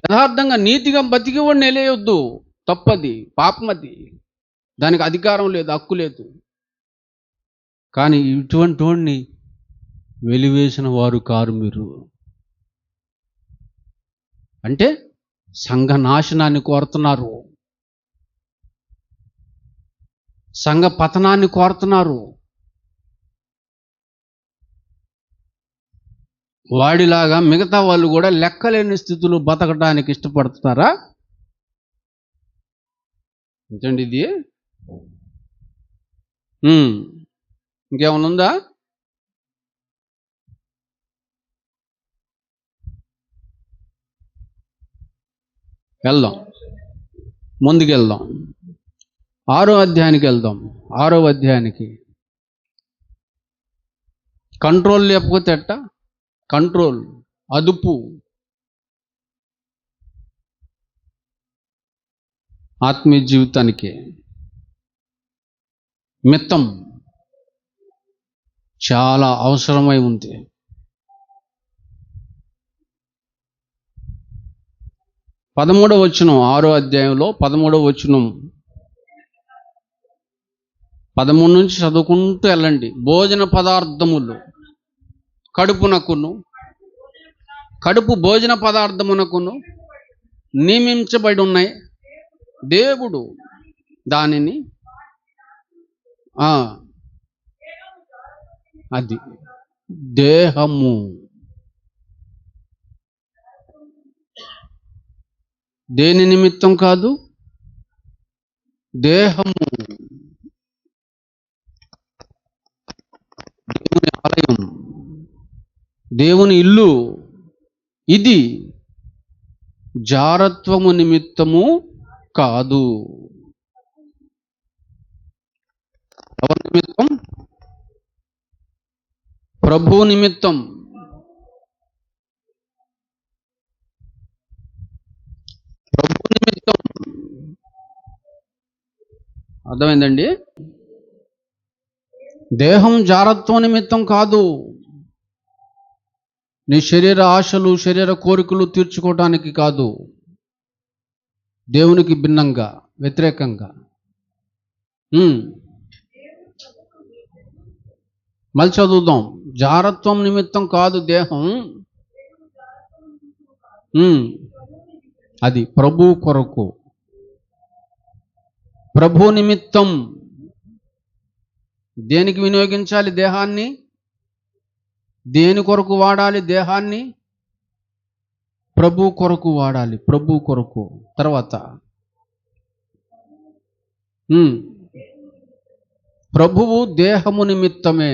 యథార్థంగా నీతిగా బతికేవాడిని వెళ్ళేయొద్దు. తప్పది, పాపమది. దానికి అధికారం లేదు, హక్కు లేదు. కానీ ఇటువంటి వాడిని వెలివేసిన వారు కారు మీరు. అంటే సంఘ నాశనాన్ని కోరుతున్నారు, సంఘ పతనాన్ని కోరుతున్నారు. వాడిలాగా మిగతా వాళ్ళు కూడా లెక్కలేని స్థితిలో బతకడానికి ఇష్టపడుతున్నారా? ఏంటండి ఇది? ఇంకేమైనా ఉందా? వెళ్దాం, ముందుకెళ్దాం. 6వ అధ్యాయానికి వెళ్దాం. 6వ అధ్యాయానికి. కంట్రోల్ లేకపోతే ఎట్ట? కంట్రోల్, అదుపు. ఆత్మీయ జీవితానికి మిత్తం చాలా అవసరమై ఉంది. 13వ వచనం, 6వ అధ్యాయంలో 13వ వచనం, 13 నుంచి చదువుకుంటూ వెళ్ళండి. భోజన పదార్థములు కడుపు భోజన పదార్థమునకును నియమించబడి ఉన్నాయి. దేవుడు దానిని అది దేహము, దేని నిమిత్తం కాదు, దేహము, దేవుని ఆలయం, దేవుని ఇల్లు. ఇది జారత్వము నిమిత్తము కాదు. ఎవరి నిమిత్తం? ప్రభు నిమిత్తం. ప్రభు నిమిత్తం. అర్థమైందండి? దేహం జారత్వం నిమిత్తం కాదు. నీ శరీర ఆశలు, శరీర కోరికలు తీర్చుకోవటానికి కాదు. దేవునికి భిన్నంగా, వ్యతిరేకంగా. మళ్ళీ చదువుదాం. జారత్వం నిమిత్తం కాదు దేహం, అది ప్రభు కొరకు, ప్రభు నిమిత్తం. దేనికి వినియోగించాలి దేహాన్ని? దేని కొరకు వాడాలి దేహాన్ని? ప్రభు కొరకు వాడాలి, ప్రభు కొరకు. తర్వాత ప్రభువు దేహము నిమిత్తమే.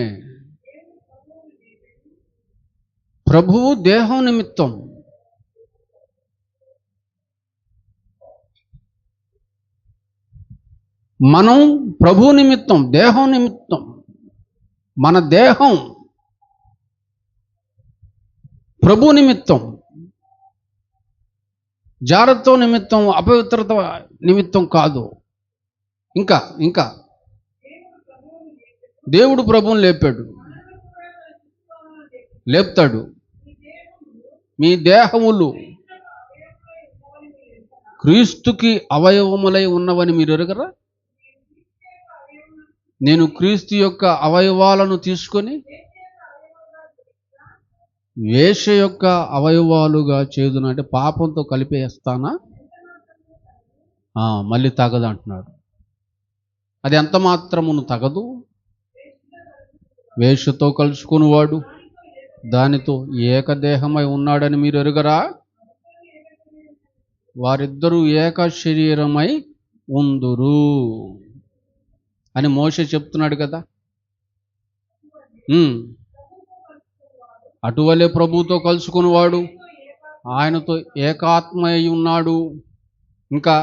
ప్రభువు దేహం నిమిత్తం. మనం ప్రభు నిమిత్తం, దేహం నిమిత్తం. మన దేహం ప్రభు నిమిత్తం, జారత్వం నిమిత్తం, అపవిత్రత నిమిత్తం కాదు. ఇంకా దేవుడు ప్రభువుని లేపుతాడు. మీ దేహములు క్రీస్తుకి అవయవములై ఉన్నవని మీరు ఎరుగరా? నేను క్రీస్తు యొక్క అవయవాలను తీసుకొని వేష యొక్క అవయవాలుగా చేదును. అంటే పాపంతో కలిపేస్తానా? మళ్ళీ తగదు అంటున్నాడు. అది ఎంత మాత్రమును తగదు. వేషతో కలుసుకునివాడు దానితో ఏకదేహమై ఉన్నాడని మీరు ఎరుగరా? వారిద్దరూ ఏక శరీరమై ఉందురు అని మోషే చెప్తున్నాడు కదా. అటువలే ప్రభువుతో కలుసుకునివాడు ఆయనతో ఏకాత్మ అయి ఉన్నాడు. ఇంకా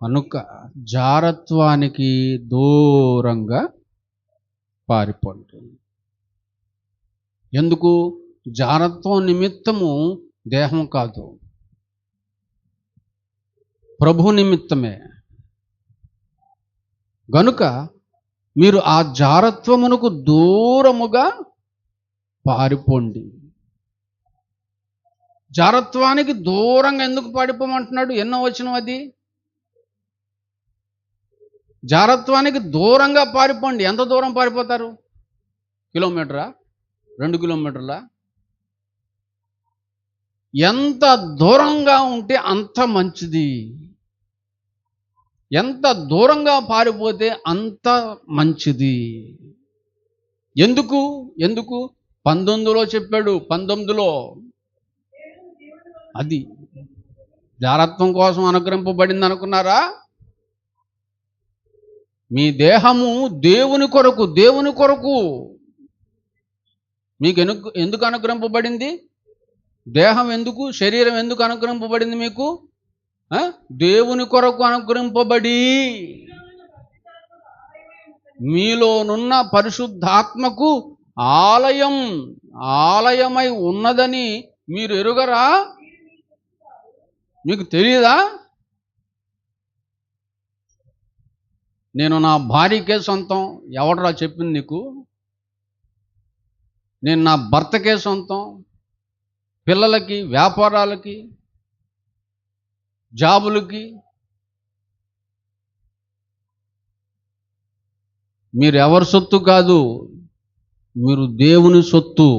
కనుక జారత్వానికి దూరంగా పారిపోండి. ఎందుకు? జారత్వం నిమిత్తము దేహం కాదు, ప్రభు నిమిత్తమే. గనుక మీరు ఆ జారత్వమునకు దూరముగా పారిపోండి. జారత్వానికి దూరంగా ఎందుకు పారిపోమంటున్నాడు? ఎన్నో వచనం అది? జారత్వానికి దూరంగా పారిపోండి. ఎంత దూరం పారిపోతారు? కిలోమీటరా? 2 కిలోమీటర్లా? ఎంత దూరంగా ఉంటే అంత మంచిది. ఎంత దూరంగా పారిపోతే అంత మంచిది. ఎందుకు? 19లో చెప్పాడు. 19లో అది జారత్వం కోసం అనుగ్రహింపబడింది అనుకున్నారా? మీ దేహము దేవుని కొరకు. మీకు ఎందుకు అనుగ్రహింపబడింది? దేహం ఎందుకు, శరీరం ఎందుకు అనుగ్రహింపబడింది మీకు? దేవుని కొరకు అనుగ్రహింపబడి మీలోనున్న పరిశుద్ధాత్మకు ఆలయమై ఉన్నదని మీరు ఎరుగరా? మీకు తెలియదా? నేను నా భార్యకే సొంతం. ఎవడరా చెప్పింది నీకు? నేను నా భర్తకే సొంతం. పిల్లలకి, వ్యాపారాలకి, జాబులకి. మీరు ఎవరి సొత్తు కాదు, మీరు దేవుని సొత్తు.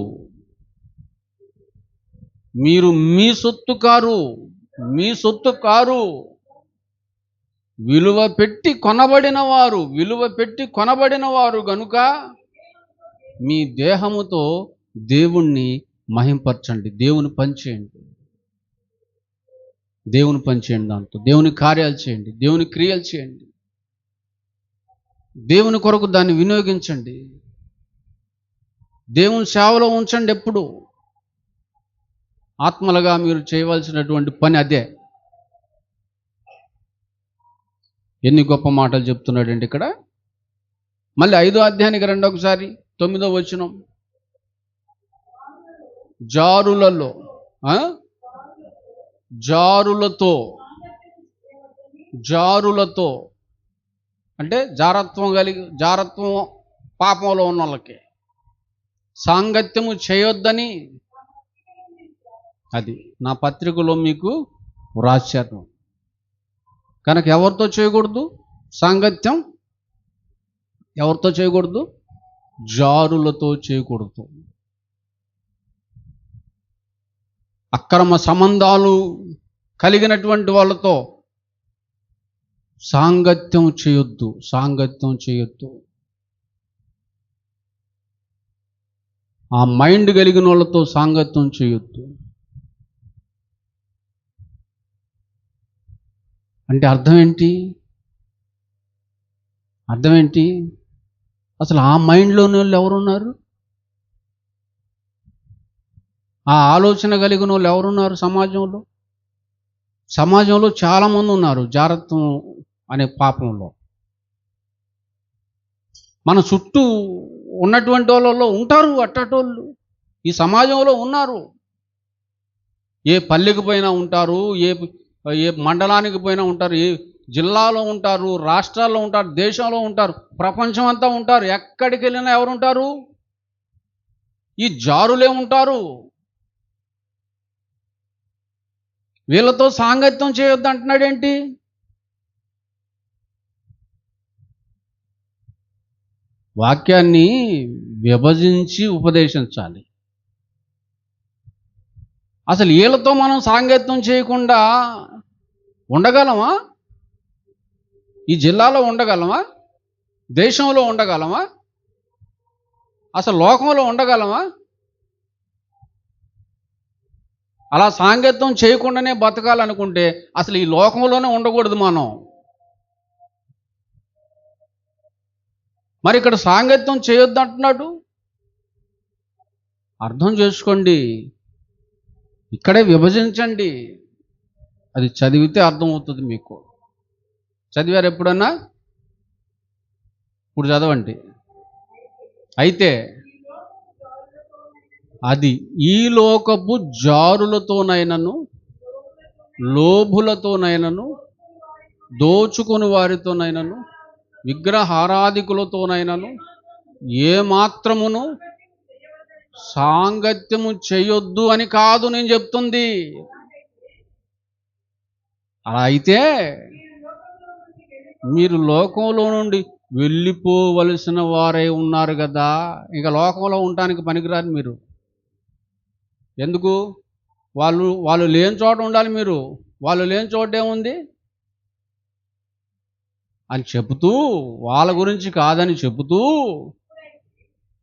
మీరు మీ సొత్తు కారు. విలువ పెట్టి కొనబడిన వారు గనుక మీ దేహముతో దేవుణ్ణి మహింపరచండి. దేవుని పని చేయండి. దాంతో దేవుని కార్యాలు చేయండి. దేవుని క్రియలు చేయండి. దేవుని కొరకు దాన్ని వినియోగించండి. దేవుని సేవలో ఉంచండి. ఎప్పుడు ఆత్మలుగా మీరు చేయవలసినటువంటి పని అదే. ఎన్ని గొప్ప మాటలు చెప్తున్నాడండి ఇక్కడ. మళ్ళీ 5వ అధ్యాయానికి రండి ఒకసారి. 9వ వచనం. జారులతో అంటే జారత్వం పాపంలో ఉన్న వాళ్ళకి సాంగత్యము చేయొద్దని అది నా పత్రికలో మీకు వ్రాశాను. కనుక ఎవరితో చేయకూడదు సాంగత్యం? ఎవరితో చేయకూడదు? జారులతో చేయకూడదు. అక్రమ సంబంధాలు కలిగినటువంటి వాళ్ళతో సాంగత్యం చేయొద్దు. ఆ మైండ్ కలిగిన వాళ్ళతో సాంగత్యం చేయొద్దు. అంటే అర్థం ఏంటి? అసలు ఆ మైండ్లోని వాళ్ళు ఎవరున్నారు? ఆ ఆలోచన కలిగిన వాళ్ళు ఎవరున్నారు సమాజంలో చాలామంది ఉన్నారు జారత్వం అనే పాపంలో. మన చుట్టూ ఉన్నటువంటి వాళ్ళలో ఉంటారు అట్టటోళ్ళు. ఈ సమాజంలో ఉన్నారు. ఏ పల్లెకి పోయినా ఉంటారు, ఏ మండలానికి పోయినా ఉంటారు, ఏ జిల్లాలో ఉంటారు, రాష్ట్రాల్లో ఉంటారు, దేశంలో ఉంటారు, ప్రపంచం అంతా ఉంటారు. ఎక్కడికి వెళ్ళినా ఎవరుంటారు? ఈ జారులే ఉంటారు. వీళ్ళతో సాంగత్యం చేయొద్దు అంటున్నాడేంటి? వాక్యాన్ని విభజించి ఉపదేశించాలి. అసలు వీళ్ళతో మనం సాంగత్యం చేయకుండా ఉండగలమా? ఈ జిల్లాలో ఉండగలమా? దేశంలో ఉండగలమా? అసలు లోకంలో ఉండగలమా? అలా సాంగత్యం చేయకుండానే బతకాలనుకుంటే అసలు ఈ లోకంలోనే ఉండకూడదు మనం. మరి ఇక్కడ సాంగత్యం చేయొద్దు అంటున్నాడు. అర్థం చేసుకోండి. ఇక్కడే విభజించండి. అది చదివితే అర్థమవుతుంది మీకు. చదివారు ఎప్పుడన్నా? ఇప్పుడు చదవండి. అయితే అది ఈ లోకపు జారులతోనైనను, లోభులతోనైనను, దోచుకుని వారితోనైనను విగ్రహారాధికులతోనైనను ఏ మాత్రమును సాంగత్యము చేయొద్దు అని కాదు నేను చెప్తుంది. అలా అయితే మీరు లోకంలో నుండి వెళ్ళిపోవలసిన వారై ఉన్నారు కదా, ఇక లోకంలో ఉండటానికి పనికిరారు మీరు. ఎందుకు? వాళ్ళు లేని చోట ఉండాలి మీరు. వాళ్ళు లేని చోట ఏముంది అని చెబుతూ, వాళ్ళ గురించి కాదని చెబుతూ,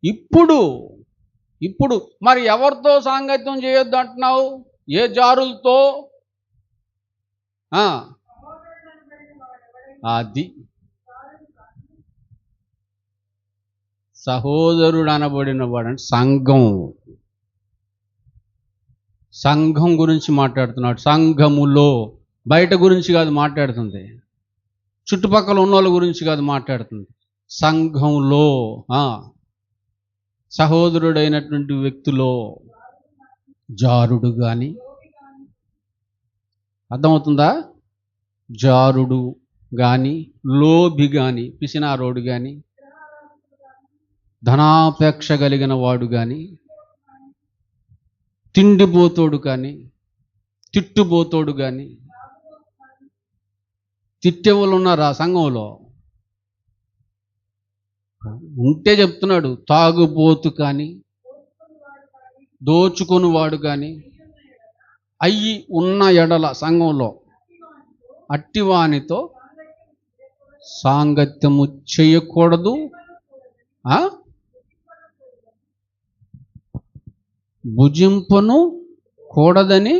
ఇప్పుడు మరి ఎవరితో సాంగత్యం చేయొద్దు అంటున్నావు? ఏ జారులతో? అది సహోదరుడు అనబడిన వాడు అంటే సంఘం గురించి మాట్లాడుతున్నాడు. సంఘములో, బయట గురించి కాదు మాట్లాడుతుంది, చుట్టుపక్కల ఉన్న వాళ్ళ గురించి కాదు మాట్లాడుతుంది, సంఘంలో సహోదరుడైనటువంటి వ్యక్తిలో జారుడు కానీ, అర్థమవుతుందా? జారుడు కానీ, లోభి కానీ, పిసినారోడు కానీ, ధనాపేక్ష కలిగిన వాడు కానీ, తిండిపోతోడు కానీ, తిట్టుబోతోడు కానీ. తిట్టేవాళ్ళు ఉన్నారా సంఘంలో? ఉంటే చెప్తున్నాడు. తాగుబోతు కానీ, దోచుకొని వాడు కానీ అయ్యి ఉన్న ఎడల సంఘంలో అట్టివానితో సాంగత్యము చేయకూడదు, భుజింపను కూడదని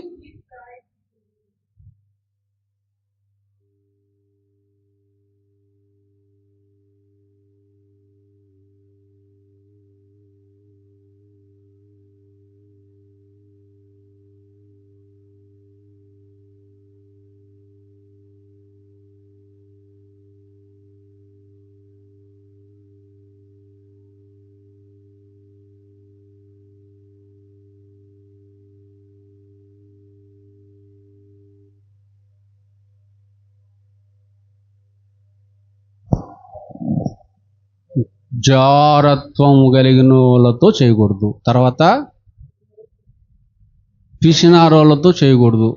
జారత్వము కలిగిన వాళ్ళతో చేయకూడదు. తర్వాత పిసినారోళ్ళతో చేయకూడదు.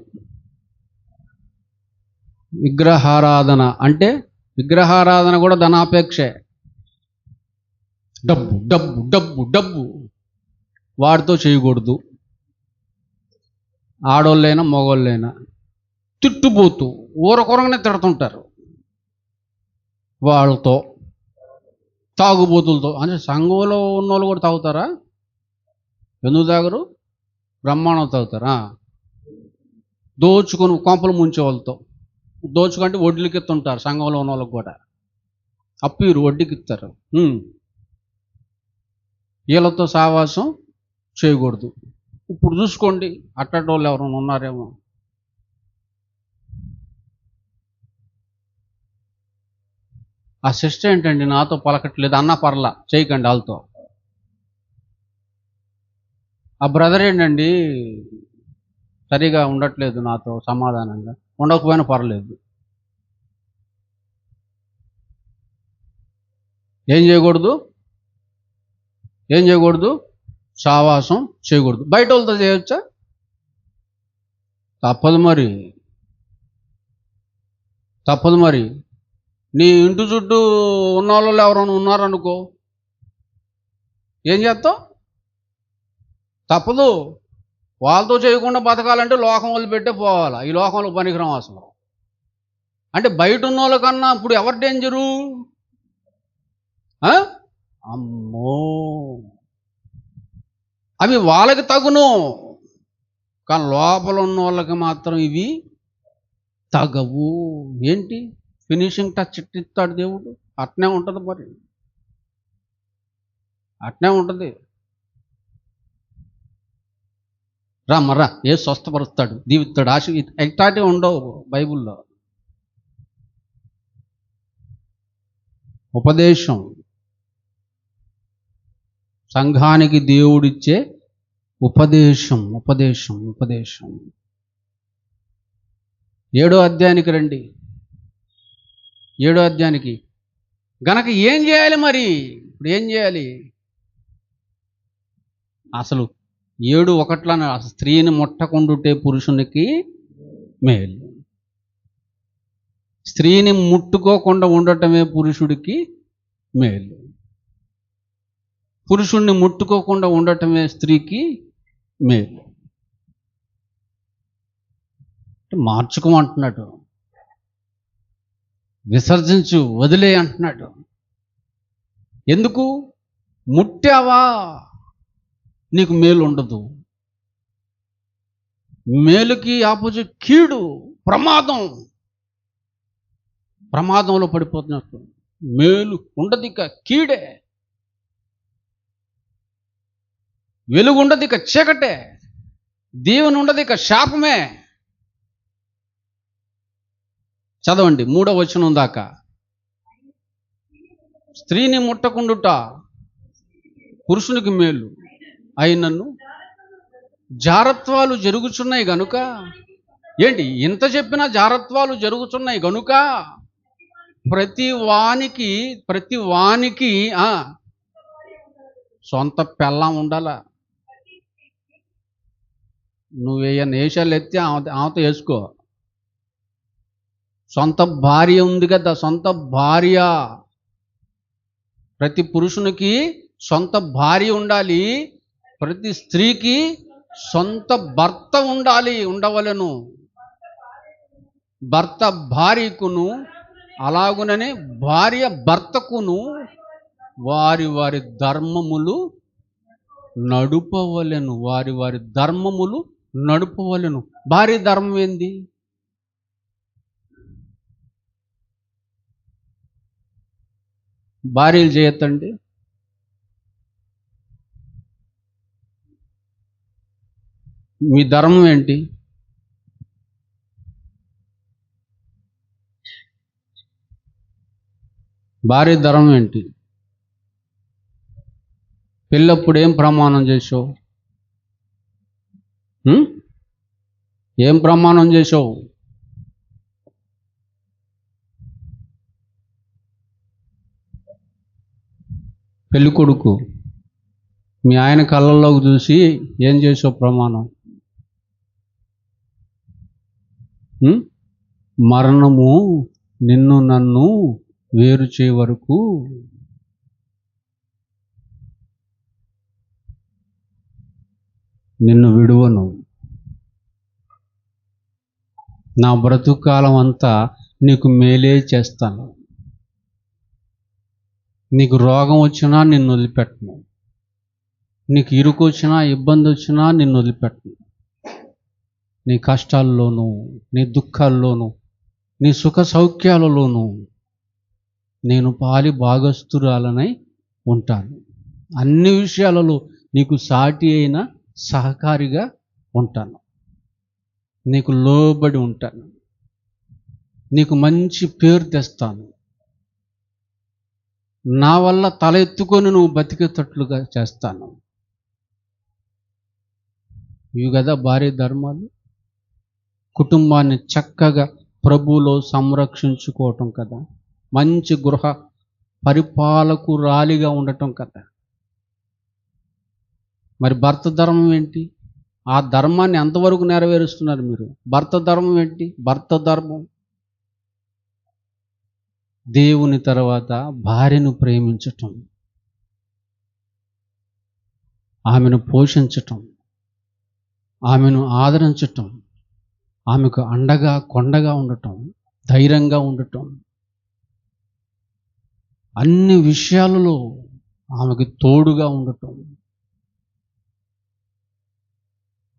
విగ్రహారాధన అంటే విగ్రహారాధన కూడా ధనాపేక్షే. డబ్బు డబ్బు డబ్బు డబ్బు వాడితో చేయకూడదు. ఆడోళ్ళైనా మగోళ్ళైనా తిట్టుపోతూ ఊరకొరగానే తిడుతుంటారు. వాళ్ళతో, తాగుబోతులతో. అంటే సంఘంలో ఉన్న వాళ్ళు కూడా తాగుతారా? ఎందుకు తాగరు? బ్రహ్మాండం తాగుతారా? దోచుకొని కొంపలు ముంచే వాళ్ళతో, దోచుకుంటే వడ్డీలకి ఇస్తుంటారు. సంఘంలో ఉన్న వాళ్ళకి కూడా అప్పీరు, వడ్డీకి ఇస్తారు. వీళ్ళతో సావాసం చేయకూడదు. ఇప్పుడు చూసుకోండి, అట్టటి వాళ్ళు ఎవరైనా ఉన్నారేమో. ఆ సిస్టర్ ఏంటండి నాతో పలకట్లేదు అన్న పర్లా, చేయకండి వాళ్ళతో. ఆ బ్రదర్ ఏంటండి సరిగా ఉండట్లేదు నాతో సమాధానంగా, ఉండకపోయినా పర్లేదు. ఏం చేయకూడదు? సావాసం చేయకూడదు. బయట వాళ్ళతో చేయొచ్చా? తప్పదు మరి. నీ ఇంటి చుట్టూ ఉన్న వాళ్ళు ఎవరైనా ఉన్నారనుకో, ఏం చేస్తావు? తప్పదు. వాళ్ళతో చేయకుండా బతకాలంటే లోకం వదిలిపెట్టే పోవాలా. ఈ లోకంలో పనికిరాం అసలు. అంటే బయట ఉన్న వాళ్ళకన్నా ఇప్పుడు ఎవరు డేంజరు? అమ్మో, అవి వాళ్ళకి తగును, కానీ లోపల ఉన్న వాళ్ళకి మాత్రం ఇవి తగవు. ఏంటి ఫినిషింగ్ టచ్ ఇస్తాడు దేవుడు. అట్నే ఉంటుంది మరి, అట్నే ఉంటుంది. మర్రా ఏ స్వస్థపరుస్తాడు, దీవిస్తాడు, ఆశ ఎట్లాంటివి ఉండవు బైబిల్లో. ఉపదేశం, సంఘానికి దేవుడిచ్చే ఉపదేశం. 7వ అధ్యాయానికి రండి. 7వ అధ్యాయానికి గనక ఏం చేయాలి మరి? ఇప్పుడు ఏం చేయాలి? అసలు 7:1 స్త్రీని ముట్టకుండుటే పురుషునికి మేలు. స్త్రీని ముట్టుకోకుండా ఉండటమే పురుషుడికి మేలు. పురుషుణ్ణి ముట్టుకోకుండా ఉండటమే స్త్రీకి మేలు. మార్చుకోమంటున్నాడు, విసర్జించు, వదిలే అంటున్నాడు. ఎందుకు? ముట్టావా నీకు మేలు ఉండదు. మేలుకి ఆపోజిట్ కీడు, ప్రమాదం. ప్రమాదంలో పడిపోతున్నట్టు. మేలు ఉండదు, ఇక కీడే. వెలుగు ఉండదు, ఇక చీకటే. దీవెన ఉండదు, ఇక శాపమే. చదవండి 3వ వచనం దాకా. స్త్రీని ముట్టకుండుట పురుషునికి మేలు అయినను జారత్వాలు జరుగుచున్నాయి గనుక. ఏంటి ఇంత చెప్పినా జారత్వాలు జరుగుతున్నాయి గనుక ప్రతి వానికి సొంత పెళ్ళాం ఉండాలా. నువ్వేయన్న వేషాలు ఎత్తి ఆమెతో వేసుకో. సొంత భార్య ఉంది కదా, సొంత భార్య. ప్రతి పురుషునికి సొంత భార్య ఉండాలి, ప్రతి స్త్రీకి సొంత భర్త ఉండవలెను. భర్త భార్యకును అలాగుననే భార్య భర్తకును వారి వారి ధర్మములు నడుపవలెను. వారి వారి ధర్మములు నడుపవలెను. భార్య ధర్మం ఏంది? భార్యలు చేయొద్దండి. మీ ధర్మం ఏంటి? భార్య ధర్మం ఏంటి? పెళ్ళప్పుడు ఏం ప్రమాణం చేసావు? ఏం ప్రమాణం చేసావు? పెళ్ళి కొడుకు మీ ఆయన కళ్ళల్లోకి చూసి ఏం చేసావు ప్రమాణం? మరణము నిన్ను నన్ను వేరు చేయ వరకు నిన్ను విడువను. నా బ్రతుకాలం అంతా నీకు మేలే చేస్తాను. నీకు రోగం వచ్చినా నిన్ను వదిలిపెట్టను. నీకు ఇరుకు వచ్చినా, ఇబ్బంది వచ్చినా నిన్ను వదిలిపెట్టను. నీ కష్టాల్లోనూ, నీ దుఃఖాల్లోనూ, నీ సుఖ సౌఖ్యాలలోనూ నేను పాలి భాగస్తురాలనై ఉంటాను. అన్ని విషయాలలో నీకు సాటి అయిన సహకారిగా ఉంటాను. నీకు లోబడి ఉంటాను. నీకు మంచి పేరు తెస్తాను. నా వల్ల తల ఎత్తుకొని నువ్వు బతికేటట్లుగా చేస్తాను. ఇవి కదా భార్య ధర్మాలు. కుటుంబాన్ని చక్కగా ప్రభువులో సంరక్షించుకోవటం కదా. మంచి గృహ పరిపాలకురాలిగా ఉండటం కదా. మరి భర్త ధర్మం ఏంటి? ఆ ధర్మాన్ని ఎంతవరకు నెరవేరుస్తున్నారు మీరు? భర్త ధర్మం ఏంటి? భర్త ధర్మం దేవుని తర్వాత భార్యను ప్రేమించటం, ఆమెను పోషించటం, ఆమెను ఆదరించటం, ఆమెకు అండగా కొండగా ఉండటం, ధైర్యంగా ఉండటం, అన్ని విషయాలలో ఆమెకు తోడుగా ఉండటం,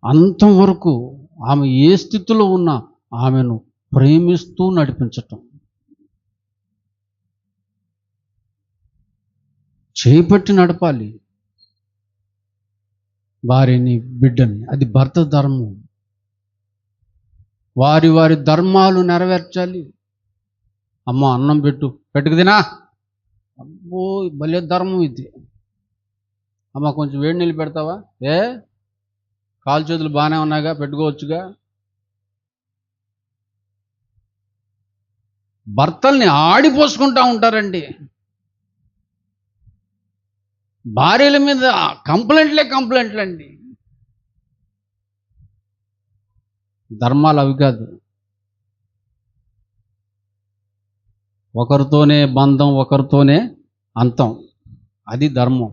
అంతవరకు ఆమె ఏ స్థితిలో ఉన్నా ఆమెను ప్రేమిస్తూ నడిపించటం, చేపట్టి నడపాలి భార్యని, బిడ్డని. అది భర్త ధర్మం. వారి వారి ధర్మాలు నెరవేర్చాలి. అమ్మ అన్నం పెట్టుకు తినా. అబ్బో భలే ధర్మం ఇది. అమ్మ కొంచెం వేడి నీళ్ళు పెడతావా? కాలు చేతులు బాగానే ఉన్నాయిగా, పెట్టుకోవచ్చుగా. భర్తల్ని ఆడిపోసుకుంటా ఉంటారండి. భార్యల మీద కంప్లైంట్లు అండి. ధర్మాలు అవి కాదు. ఒకరితోనే బంధం, ఒకరితోనే అంతం, అది ధర్మం.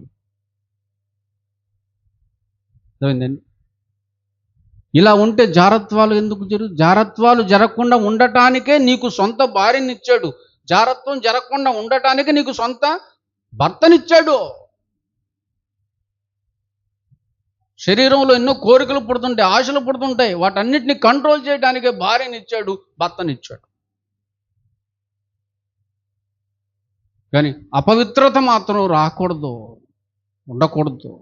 అర్థమైందండి? ఇలా ఉంటే జారత్వాలు ఎందుకు జారత్వాలు జరగకుండా ఉండటానికే నీకు సొంత భార్యనిచ్చాడు. జారత్వం జరగకుండా ఉండటానికే నీకు సొంత భర్తనిచ్చాడు. శరీరంలో ఎన్నో కోరికలు పుడుతుంటాయి, ఆశలు పుడుతుంటాయి. వాటన్నిటిని కంట్రోల్ చేయడానికే భార్యనిచ్చాడు, భర్తనిచ్చాడు. కానీ అపవిత్రత మాత్రం రాకూడదు, ఉండకూడదు.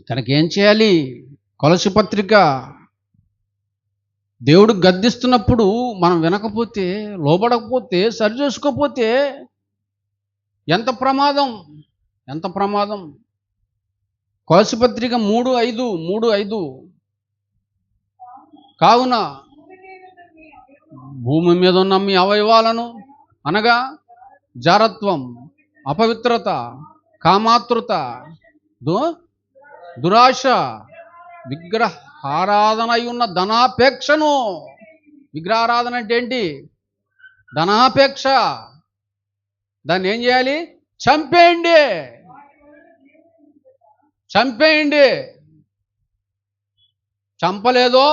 కనుక ఏం చేయాలి? కొలసి పత్రిక, దేవుడు గద్దిస్తున్నప్పుడు మనం వినకపోతే, లోబడకపోతే, సరి చేసుకోకపోతే ఎంత ప్రమాదం, ఎంత ప్రమాదం. కొలసి పత్రిక 3:5 కావున భూమి మీద ఉన్న మీ అవయవాలను అనగా జారత్వం, అపవిత్రత, కామాతృత, దురాశ, విగ్రహ ఆరాధన అయి ఉన్న ధనాపేక్షను. విగ్రహారాధన అంటే ఏంటి? ధనాపేక్ష. దాన్ని ఏం చేయాలి? చంపేయండి, చంపేయండి. చంపలేదో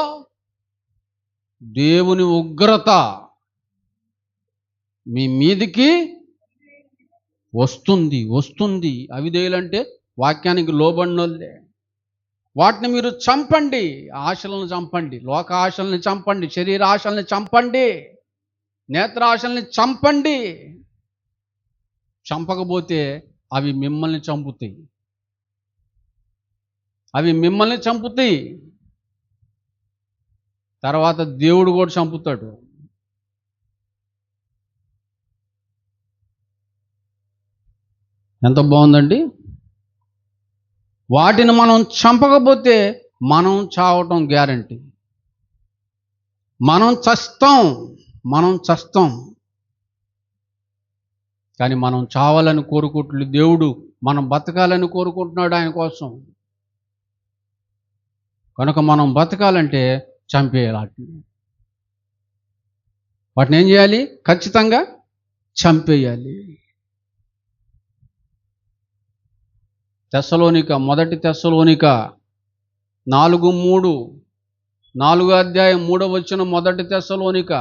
దేవుని ఉగ్రత మీ మీదికి వస్తుంది. అవిధేయులంటే వాక్యానికి లోబడినోళ్ళే. వాటిని మీరు చంపండి. ఆశలను చంపండి, లోక ఆశల్ని చంపండి, శరీర ఆశల్ని చంపండి, నేత్రాశల్ని చంపండి. చంపకపోతే అవి మిమ్మల్ని చంపుతాయి. తర్వాత దేవుడు కూడా చంపుతాడు. ఎంత బాగుందండి. వాటిని మనం చంపకపోతే మనం చావటం గ్యారంటీ. మనం చస్తాం. కానీ మనం చావాలని కోరుకుంటున్నాడు దేవుడు, మనం బతకాలని కోరుకుంటున్నాడు ఆయన కోసం. కనుక మనం బతకాలంటే చంపేయాలి. వాటిని ఏం చేయాలి? ఖచ్చితంగా చంపేయాలి. మొదటి తెస్సలోనిక 4:3, 4వ అధ్యాయం 3వ వచనం. మొదటి తెస్సలోనిక,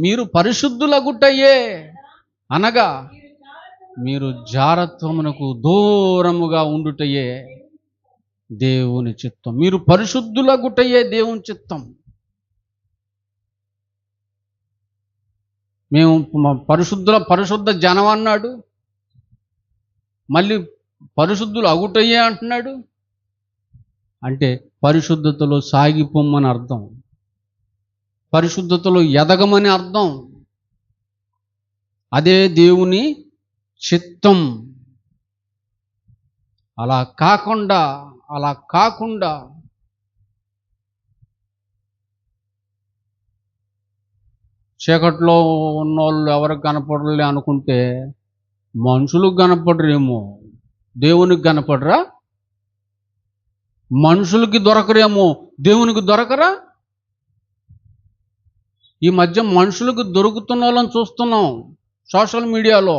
మీరు పరిశుద్ధులగుటయే, అనగా మీరు జారత్వమునకు దూరముగా ఉండుటయే దేవుని చిత్తం. మీరు పరిశుద్ధులగుటయే దేవుని చిత్తం. మేము పరిశుద్ధ జనం అన్నాడు, మళ్ళీ పరిశుద్ధులు అగుటయ్యే అంటున్నాడు. అంటే పరిశుద్ధతలో సాగిపోమని అర్థం, పరిశుద్ధతలో ఎదగమని అర్థం. అదే దేవుని చిత్తం. అలా కాకుండా చీకట్లో ఉన్నోళ్ళు ఎవరికి కనపడలే అనుకుంటే మనుషులకు కనపడరేమో, దేవునికి కనపడరా? మనుషులకి దొరకరేమో, దేవునికి దొరకరా? ఈ మధ్య మనుషులకు దొరుకుతున్న వాళ్ళని చూస్తున్నాం సోషల్ మీడియాలో.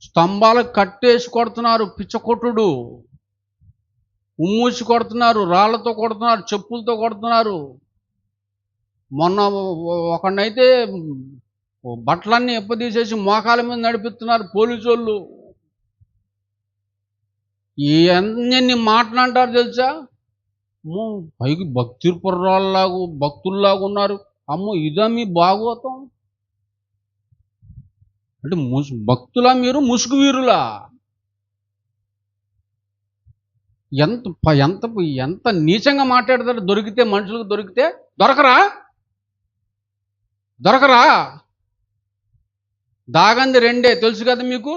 స్తంభాలకు కట్టేసి కొడుతున్నారు, పిచ్చకొట్టుడు, ఉమ్మూసి కొడుతున్నారు, రాళ్లతో కొడుతున్నారు, చెప్పులతో కొడుతున్నారు. మొన్న ఒకడినైతే బట్టలన్నీ ఎప్పదీసేసి మోకాల మీద నడిపిస్తున్నారు పోలీసు వాళ్ళు. ఎన్ని మాటలంటారు తెలుసా? పైకి భక్తుల్లాగా ఉన్నారు. అమ్మో, ఇదా మీ భాగవతం? అంటే భక్తులా మీరు? ముసుగు వీరులా? ఎంత నీచంగా మాట్లాడతారు. మనుషులకు దొరికితే దొరకరా? దాగంది రెండే తెలుసు కదా మీకు.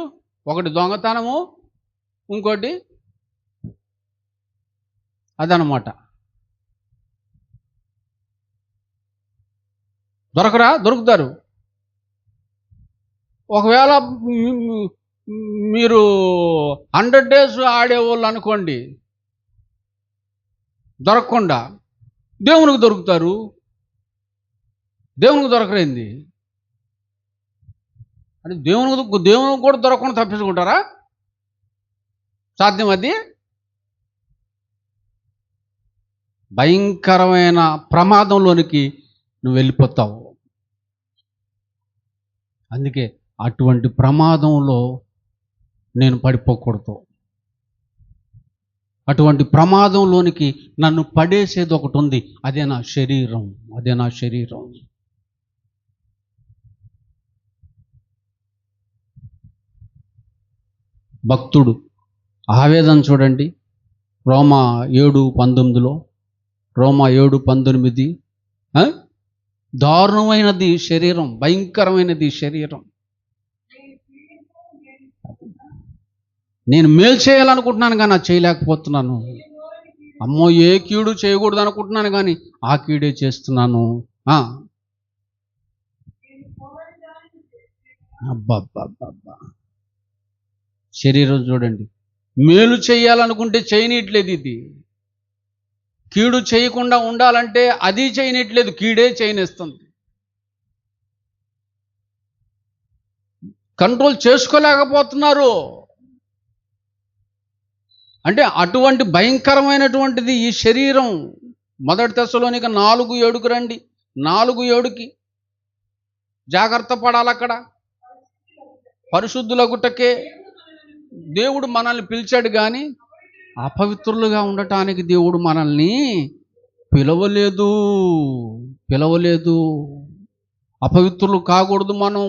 ఒకటి దొంగతనము, ఇంకోటి అదనమాట. దొరుకుతారు. ఒకవేళ మీరు 100 days ఆడేవాళ్ళు అనుకోండి, దొరకకుండా దేవునికి దొరుకుతారు. దేవునికి దొరకలేంది అంటే దేవునికి కూడా దొరకకుండా తప్పించుకుంటారా? సాధ్యం అది? భయంకరమైన ప్రమాదంలోనికి నువ్వు వెళ్ళిపోతావు. అందుకే అటువంటి ప్రమాదంలో నేను పడిపోకూడదు. అటువంటి ప్రమాదంలోనికి నన్ను పడేసేది ఒకటి ఉంది, అదే నా శరీరం. అదే నా శరీరం. భక్తుడు ఆవేదన చూడండి, రోమా 7:19. రోమా 7:19. దారుణమైనది శరీరం, భయంకరమైనది శరీరం. నేను మేలు చేయాలనుకుంటున్నాను కానీ అది చేయలేకపోతున్నాను. అమ్మో, ఏ కీడు చేయకూడదు అనుకుంటున్నాను కానీ ఆ కీడే చేస్తున్నాను. అబ్బబ్బబ్బబ్బా, శరీరం చూడండి, మేలు చేయాలనుకుంటే చేయనట్లేదు. ఇది కీడు చేయకుండా ఉండాలంటే అది చేయనట్లేదు, కీడే చేయనిస్తుంది. కంట్రోల్ చేసుకోలేకపోతున్నారు. అంటే అటువంటి భయంకరమైనటువంటిది ఈ శరీరం. 1 తెస్సలోనిక 4:7 రండి. 4:7 జాగ్రత్త పడాలి. అక్కడ పరిశుద్ధులగుటకే దేవుడు మనల్ని పిలిచాడు కానీ అపవిత్రులుగా ఉండటానికి దేవుడు మనల్ని పిలవలేదు. అపవిత్రులు కాకూడదు మనం.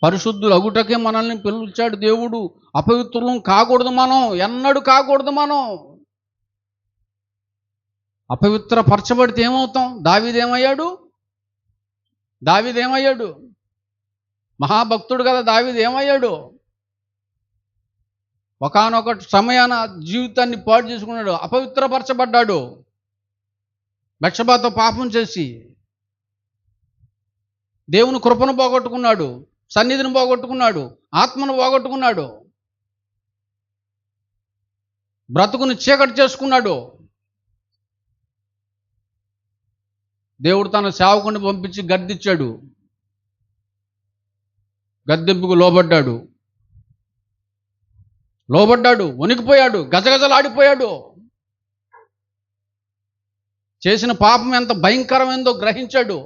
పరిశుద్ధులు అగుటకే మనల్ని పిలిచాడు దేవుడు. అపవిత్రులం కాకూడదు మనం, ఎన్నడూ కాకూడదు మనం. అపవిత్ర పరచబడితే ఏమవుతాం? దావీదేమయ్యాడు? మహాభక్తుడు కదా దావీదు. ఏమయ్యాడు? ఒకానొక సమయాన జీవితాన్ని పాడు చేసుకున్నాడు, అపవిత్రపరచబడ్డాడు. బత్షెబతో పాపం చేసి దేవుని కృపను పోగొట్టుకున్నాడు, సన్నిధిని పోగొట్టుకున్నాడు, ఆత్మను పోగొట్టుకున్నాడు, బ్రతుకుని చీకటి చేసుకున్నాడు. దేవుడు తన సేవకుని పంపించి గద్దించాడు. గద్దెంపుకు లోబడ్డాడు, వణికిపోయాడు, గజగజలాడిపోయాడు. చేసిన పాపం ఎంత భయంకరమైందో గ్రహించాడు.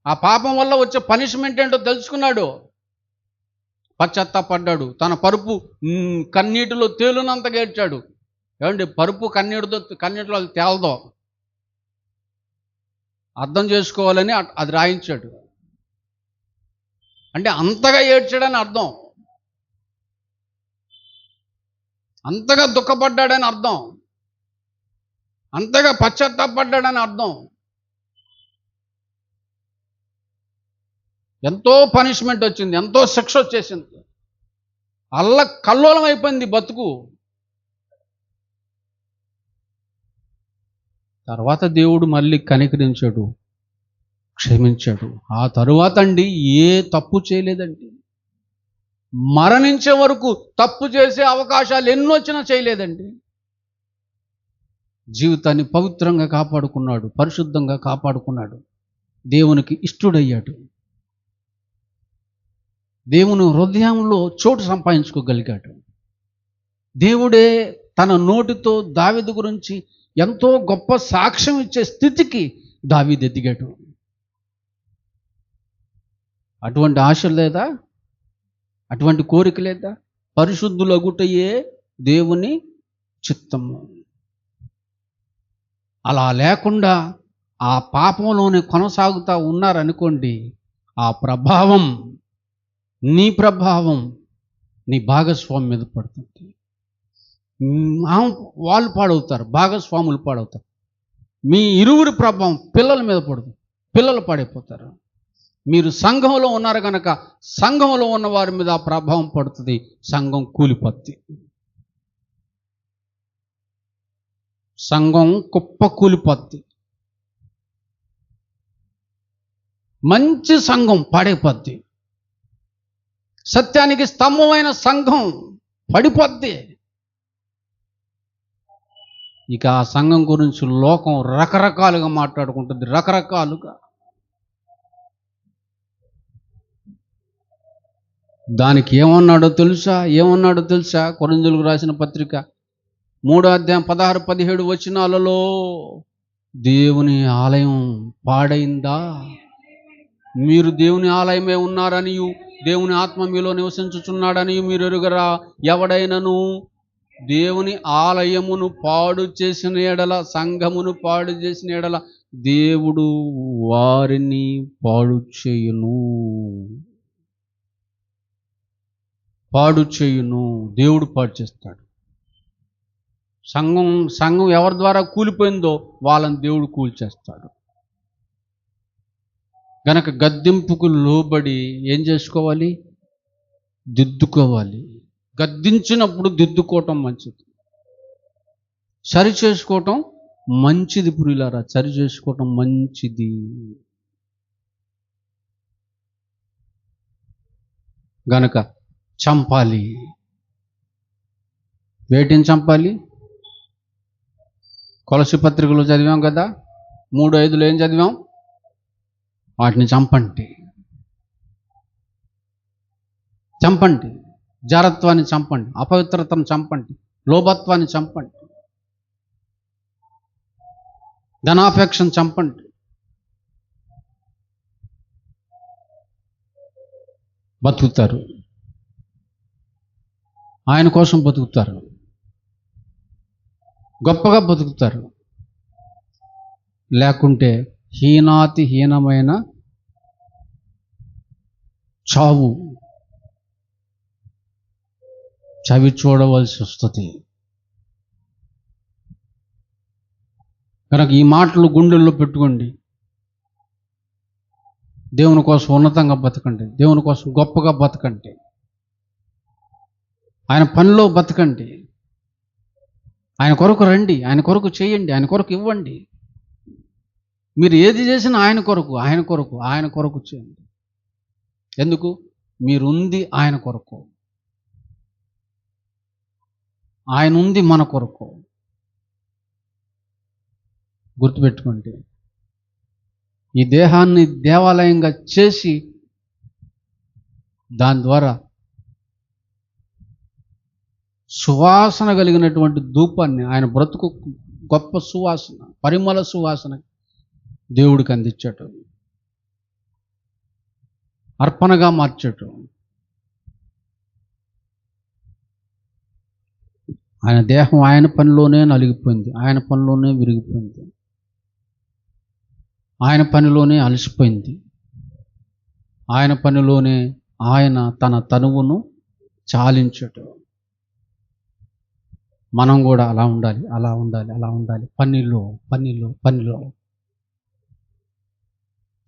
ఆ పాపం వల్ల వచ్చే పనిష్మెంట్ ఏంటో తెలుసుకున్నాడు. పశ్చాత్తాపడ్డాడు. తన పరుపు కన్నీటిలో తేలునంతగా ఏడ్చాడు. ఏమండి, పరుపు కన్నీటిలో తేలదో అర్థం చేసుకోవాలని అది రాయించాడు. అంటే అంతగా ఏడ్చాడని అర్థం, అంతగా దుఃఖపడ్డాడని అర్థం, అంతగా పశ్చాత్తాపడ్డాడని అర్థం. ఎంతో పనిష్మెంట్ వచ్చింది, ఎంతో శిక్ష వచ్చేసింది, కల్లోలం అయిపోయింది బతుకు. తర్వాత దేవుడు మళ్ళీ కనికరించాడు, క్షమించాడు. ఆ తరువాత అండి ఏ తప్పు చేయలేదండి. మరణించే వరకు తప్పు చేసే అవకాశాలు ఎన్నొచ్చినా చేయలేదండి. జీవితాన్ని పవిత్రంగా కాపాడుకున్నాడు, పరిశుద్ధంగా కాపాడుకున్నాడు, దేవునికి ఇష్టుడయ్యాడు, దేవుని హృదయంలో చోటు సంపాదించుకోగలిగాడు. దేవుడే తన నోటితో దావీదు గురించి ఎంతో గొప్ప సాక్ష్యం ఇచ్చే స్థితికి దావీదు ఎదిగాడు. అటువంటి ఆశ లేదా? అటువంటి కోరిక లేదా? పరిశుద్ధులగుటయే దేవుని చిత్తము. అలా లేకుండా ఆ పాపంలోనే కొనసాగుతూ ఉన్నారనుకోండి, ఆ ప్రభావం, నీ ప్రభావం నీ భాగస్వామి మీద పడుతుంది. వాళ్ళు పాడవుతారు, భాగస్వాములు పాడవుతారు. మీ ఇరువురి ప్రభావం పిల్లల మీద పడుతుంది, పిల్లలు పాడైపోతారు. మీరు సంఘంలో ఉన్నారు కనుక సంఘంలో ఉన్న వారి మీద ఆ ప్రభావం పడుతుంది, సంఘం కూలిపోద్ది, సంఘం కుప్ప కూలిపోద్ది, మంచి సంఘం పాడైపోద్ది. సత్యానికి స్తంభమైన సంఘం పడిపోద్ది. ఇక ఆ సంఘం గురించి లోకం రకరకాలుగా మాట్లాడుకుంటుంది, రకరకాలుగా. దానికి ఏమన్నాడో తెలుసా? కొరింథీయులకు రాసిన పత్రిక 3వ అధ్యాయం 16-17 వచనాలలో, దేవుని ఆలయం పాడైందా? మీరు దేవుని ఆలయమే ఉన్నారనియు దేవుని ఆత్మ మీలో నివసించుచున్నాడనియు మీరు ఎరుగరా? ఎవడైనను దేవుని ఆలయమును పాడు చేసిన ఎడల, సంఘమును పాడు చేసిన ఎడల దేవుడు వారిని పాడు చేయును. దేవుడు పాడు చేస్తాడు. సంఘం ఎవరి ద్వారా కూలిపోయిందో వాళ్ళని దేవుడు కూల్చేస్తాడు. గనక గద్దింపుకు లోబడి ఏం చేసుకోవాలి? దిద్దుకోవాలి. గద్దించినప్పుడు దిద్దుకోవటం మంచిది, సరి చేసుకోవటం మంచిది. ప్రియులారా, సరి చేసుకోవటం మంచిది. గనక చంపాలి. వేటిని చంపాలి? కొలసి పత్రికలో చదివాం కదా, 3:5 ఏం చదివాం? వాటిని చంపండి. జారత్వాన్ని చంపండి, అపవిత్రతను చంపండి, లోభత్వాన్ని చంపండి, ధనాపేక్షను చంపండి. బతుకుతారు, ఆయన కోసం బతుకుతారు, గొప్పగా బతుకుతారు. లేకుంటే హీనమైన చావు చవి చూడవలసి వస్తుంది. కనుక ఈ మాటలు గుండెల్లో పెట్టుకోండి. దేవుని కోసం ఉన్నతంగా బతకండి, దేవుని కోసం గొప్పగా బతకండి, ఆయన పనిలో బతకండి, ఆయన కొరకు రండి, ఆయన కొరకు చేయండి, ఆయన కొరకు ఇవ్వండి. మీరు ఏది చేసినా ఆయన కొరకు చేయండి. ఎందుకు? మీరుంది ఆయన కొరకు, ఆయన ఉంది మన కొరకు. గుర్తుపెట్టుకోండి. ఈ దేహాన్ని దేవాలయంగా చేసి దాని ద్వారా సువాసన కలిగినటువంటి ధూపాన్ని, ఆయన బ్రతుకు గొప్ప సువాసన, పరిమళ సువాసన దేవుడికి అందించటం, అర్పణగా మార్చటం. ఆయన దేహం ఆయన పనిలోనే నలిగిపోయింది, ఆయన పనిలోనే విరిగిపోయింది, ఆయన పనిలోనే అలసిపోయింది, ఆయన పనిలోనే ఆయన తన తనువును చాలించటం. మనం కూడా అలా ఉండాలి. పనిలో.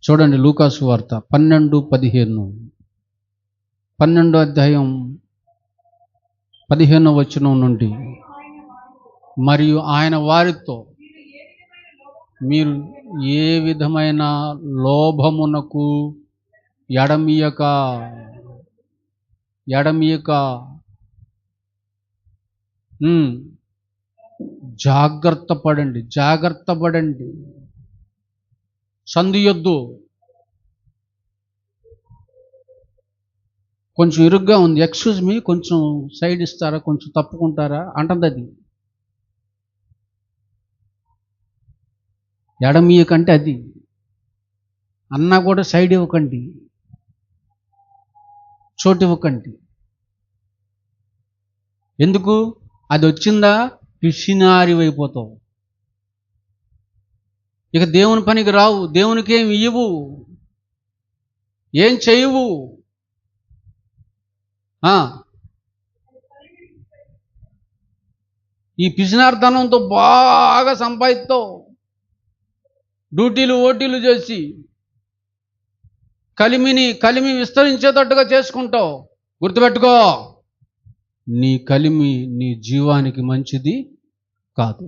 చూడండి, లూకాసు వార్త 12:15, 12వ అధ్యాయం 15వ వచనం నుండి, మరియు ఆయన వారితో, మీరు ఏ విధమైన లోభమునకు ఎడమియక జాగ్రత్త పడండి. సంధియొద్దు. కొంచెం ఇరుగ్గా ఉంది, ఎక్స్క్యూజ్ మీ, కొంచెం సైడ్ ఇస్తారా, కొంచెం తప్పుకుంటారా అంటుంది. అది ఎడమీయకంటే అది అన్నా కూడా సైడ్ ఇవ్వకండి, చోటు ఇవ్వకండి. ఎందుకు? అది వచ్చిందా పిసినారి అయిపోతావు, ఇక దేవుని పనికి రావు, దేవునికి ఏం ఇవ్వవు, ఏం చేయవు. ఈ పిసినార్తనంతో బాగా సంపాదిస్తావు, ఓటీలు చేసి కలిమి విస్తరించేటట్టుగా చేసుకుంటావు. గుర్తుపెట్టుకో, నీ కలిమి నీ జీవానికి మంచిది కాదు.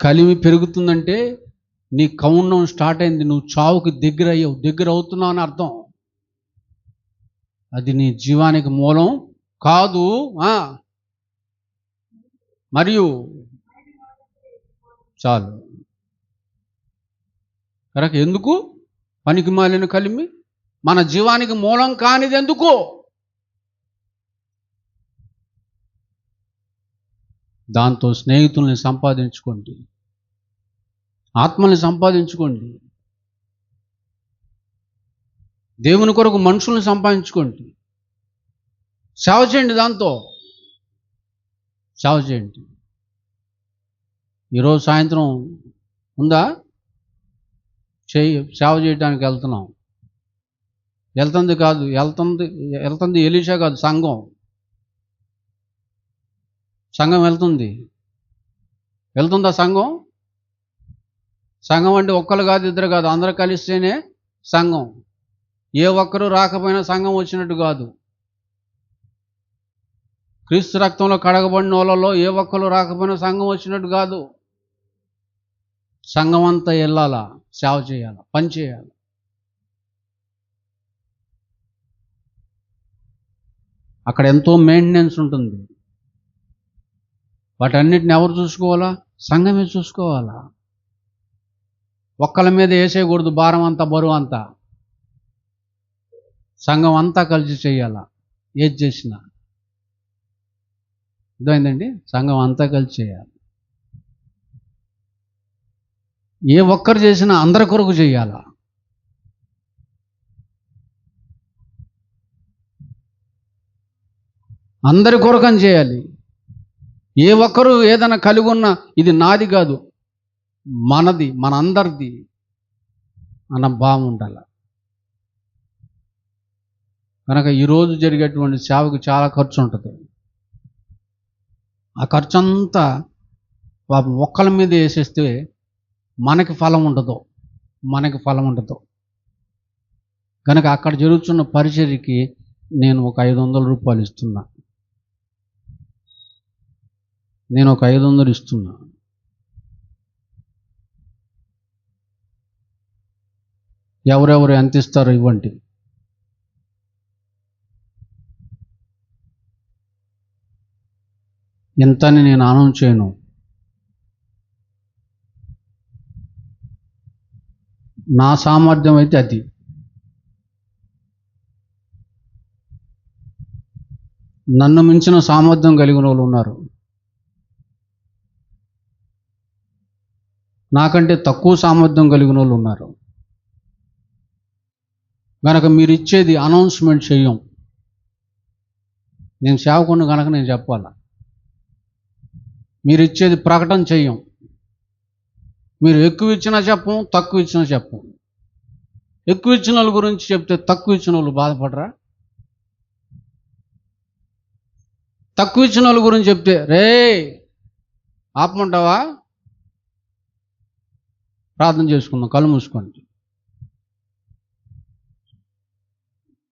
కలిమి పెరుగుతుందంటే నీ కౌండం స్టార్ట్ అయింది, నువ్వు చావుకి దగ్గర అవుతున్నావు అని అర్థం. అది నీ జీవానికి మూలం కాదు. మరియు చాలు. కనుక ఎందుకు పనికి మాలిన కలిమి? మన జీవానికి మూలం కానిది ఎందుకు? దాంతో స్నేహితుల్ని సంపాదించుకోండి, ఆత్మల్ని సంపాదించుకోండి, దేవుని కొరకు మనుషుల్ని సంపాదించుకోండి, సేవ చేయండి, దాంతో సేవ చేయండి. ఈరోజు సాయంత్రం ఉందా? సేవ చేయడానికి వెళ్తున్నాం. వెళ్తుంది ఎలీషా కాదు, సంఘం వెళ్తుందా? సంఘం అంటే ఒక్కరు కాదు, ఇద్దరు కాదు, అందరూ కలిస్తేనే సంఘం. ఏ ఒక్కరు రాకపోయినా సంఘం వచ్చినట్టు కాదు. క్రీస్తు రక్తంలో కడగబడిన వాళ్ళలో ఏ ఒక్కరు రాకపోయినా సంఘం వచ్చినట్టు కాదు. సంఘం అంతా వెళ్ళాలా, సేవ చేయాలి, పని చేయాలి. అక్కడ ఎంతో మెయింటెనెన్స్ ఉంటుంది. వాటన్నిటిని ఎవరు చూసుకోవాలా? సంఘమే చూసుకోవాలా. ఒక్కళ్ళ మీద వేసేయకూడదు భారం అంతా, బరువు అంతా. సంఘం అంతా కలిసి చేయాలా. ఏది చేసినా ఇదైందండి, సంఘం అంతా కలిసి చేయాలి. ఏ ఒక్కరు చేసినా అందరి కొరకు చేయాలా. అందరి కొరకని చేయాలి. ఏ ఒక్కరు ఏదైనా కలిగి ఉన్నా ఇది నాది కాదు, మనది, మనందరిది అన్న భావం ఉండాలి. కనుక ఈరోజు జరిగేటువంటి సేవకు చాలా ఖర్చు ఉంటుంది. ఆ ఖర్చు అంతా ఒక్కల మీద వేసేస్తే మనకి ఫలం ఉండదు. కనుక అక్కడ జరుగుతున్న పరిచర్యకి నేను ఒక 500 రూపాయలు ఇస్తున్నా. నేను ఒక 500 ఇస్తున్నా. ఎవరెవరు ఎంత ఇస్తారో ఇవ్వండి. ఎంతని నేను అనౌన్స్ చేయను. నా సామర్థ్యం అయితే అది. నన్ను మించిన సామర్థ్యం కలిగిన వాళ్ళు ఉన్నారు. నాకంటే తక్కువ సామర్థ్యం కలిగిన వాళ్ళు ఉన్నారు. కనుక మీరు ఇచ్చేది అనౌన్స్మెంట్ చెయ్యం. నేను సేవకుని కనుక నేను చెప్పాలా. మీరు ఇచ్చేది ప్రకటన చెయ్యం. మీరు ఎక్కువ ఇచ్చినా చెప్పం, తక్కువ ఇచ్చినా చెప్పం. ఎక్కువ ఇచ్చిన వాళ్ళ గురించి చెప్తే తక్కువ ఇచ్చిన వాళ్ళు బాధపడరా? తక్కువ ఇచ్చిన వాళ్ళ గురించి చెప్తే రే ఆపమంటావా? ప్రార్థన చేసుకుందాం, కళ్ళు మూసుకోండి.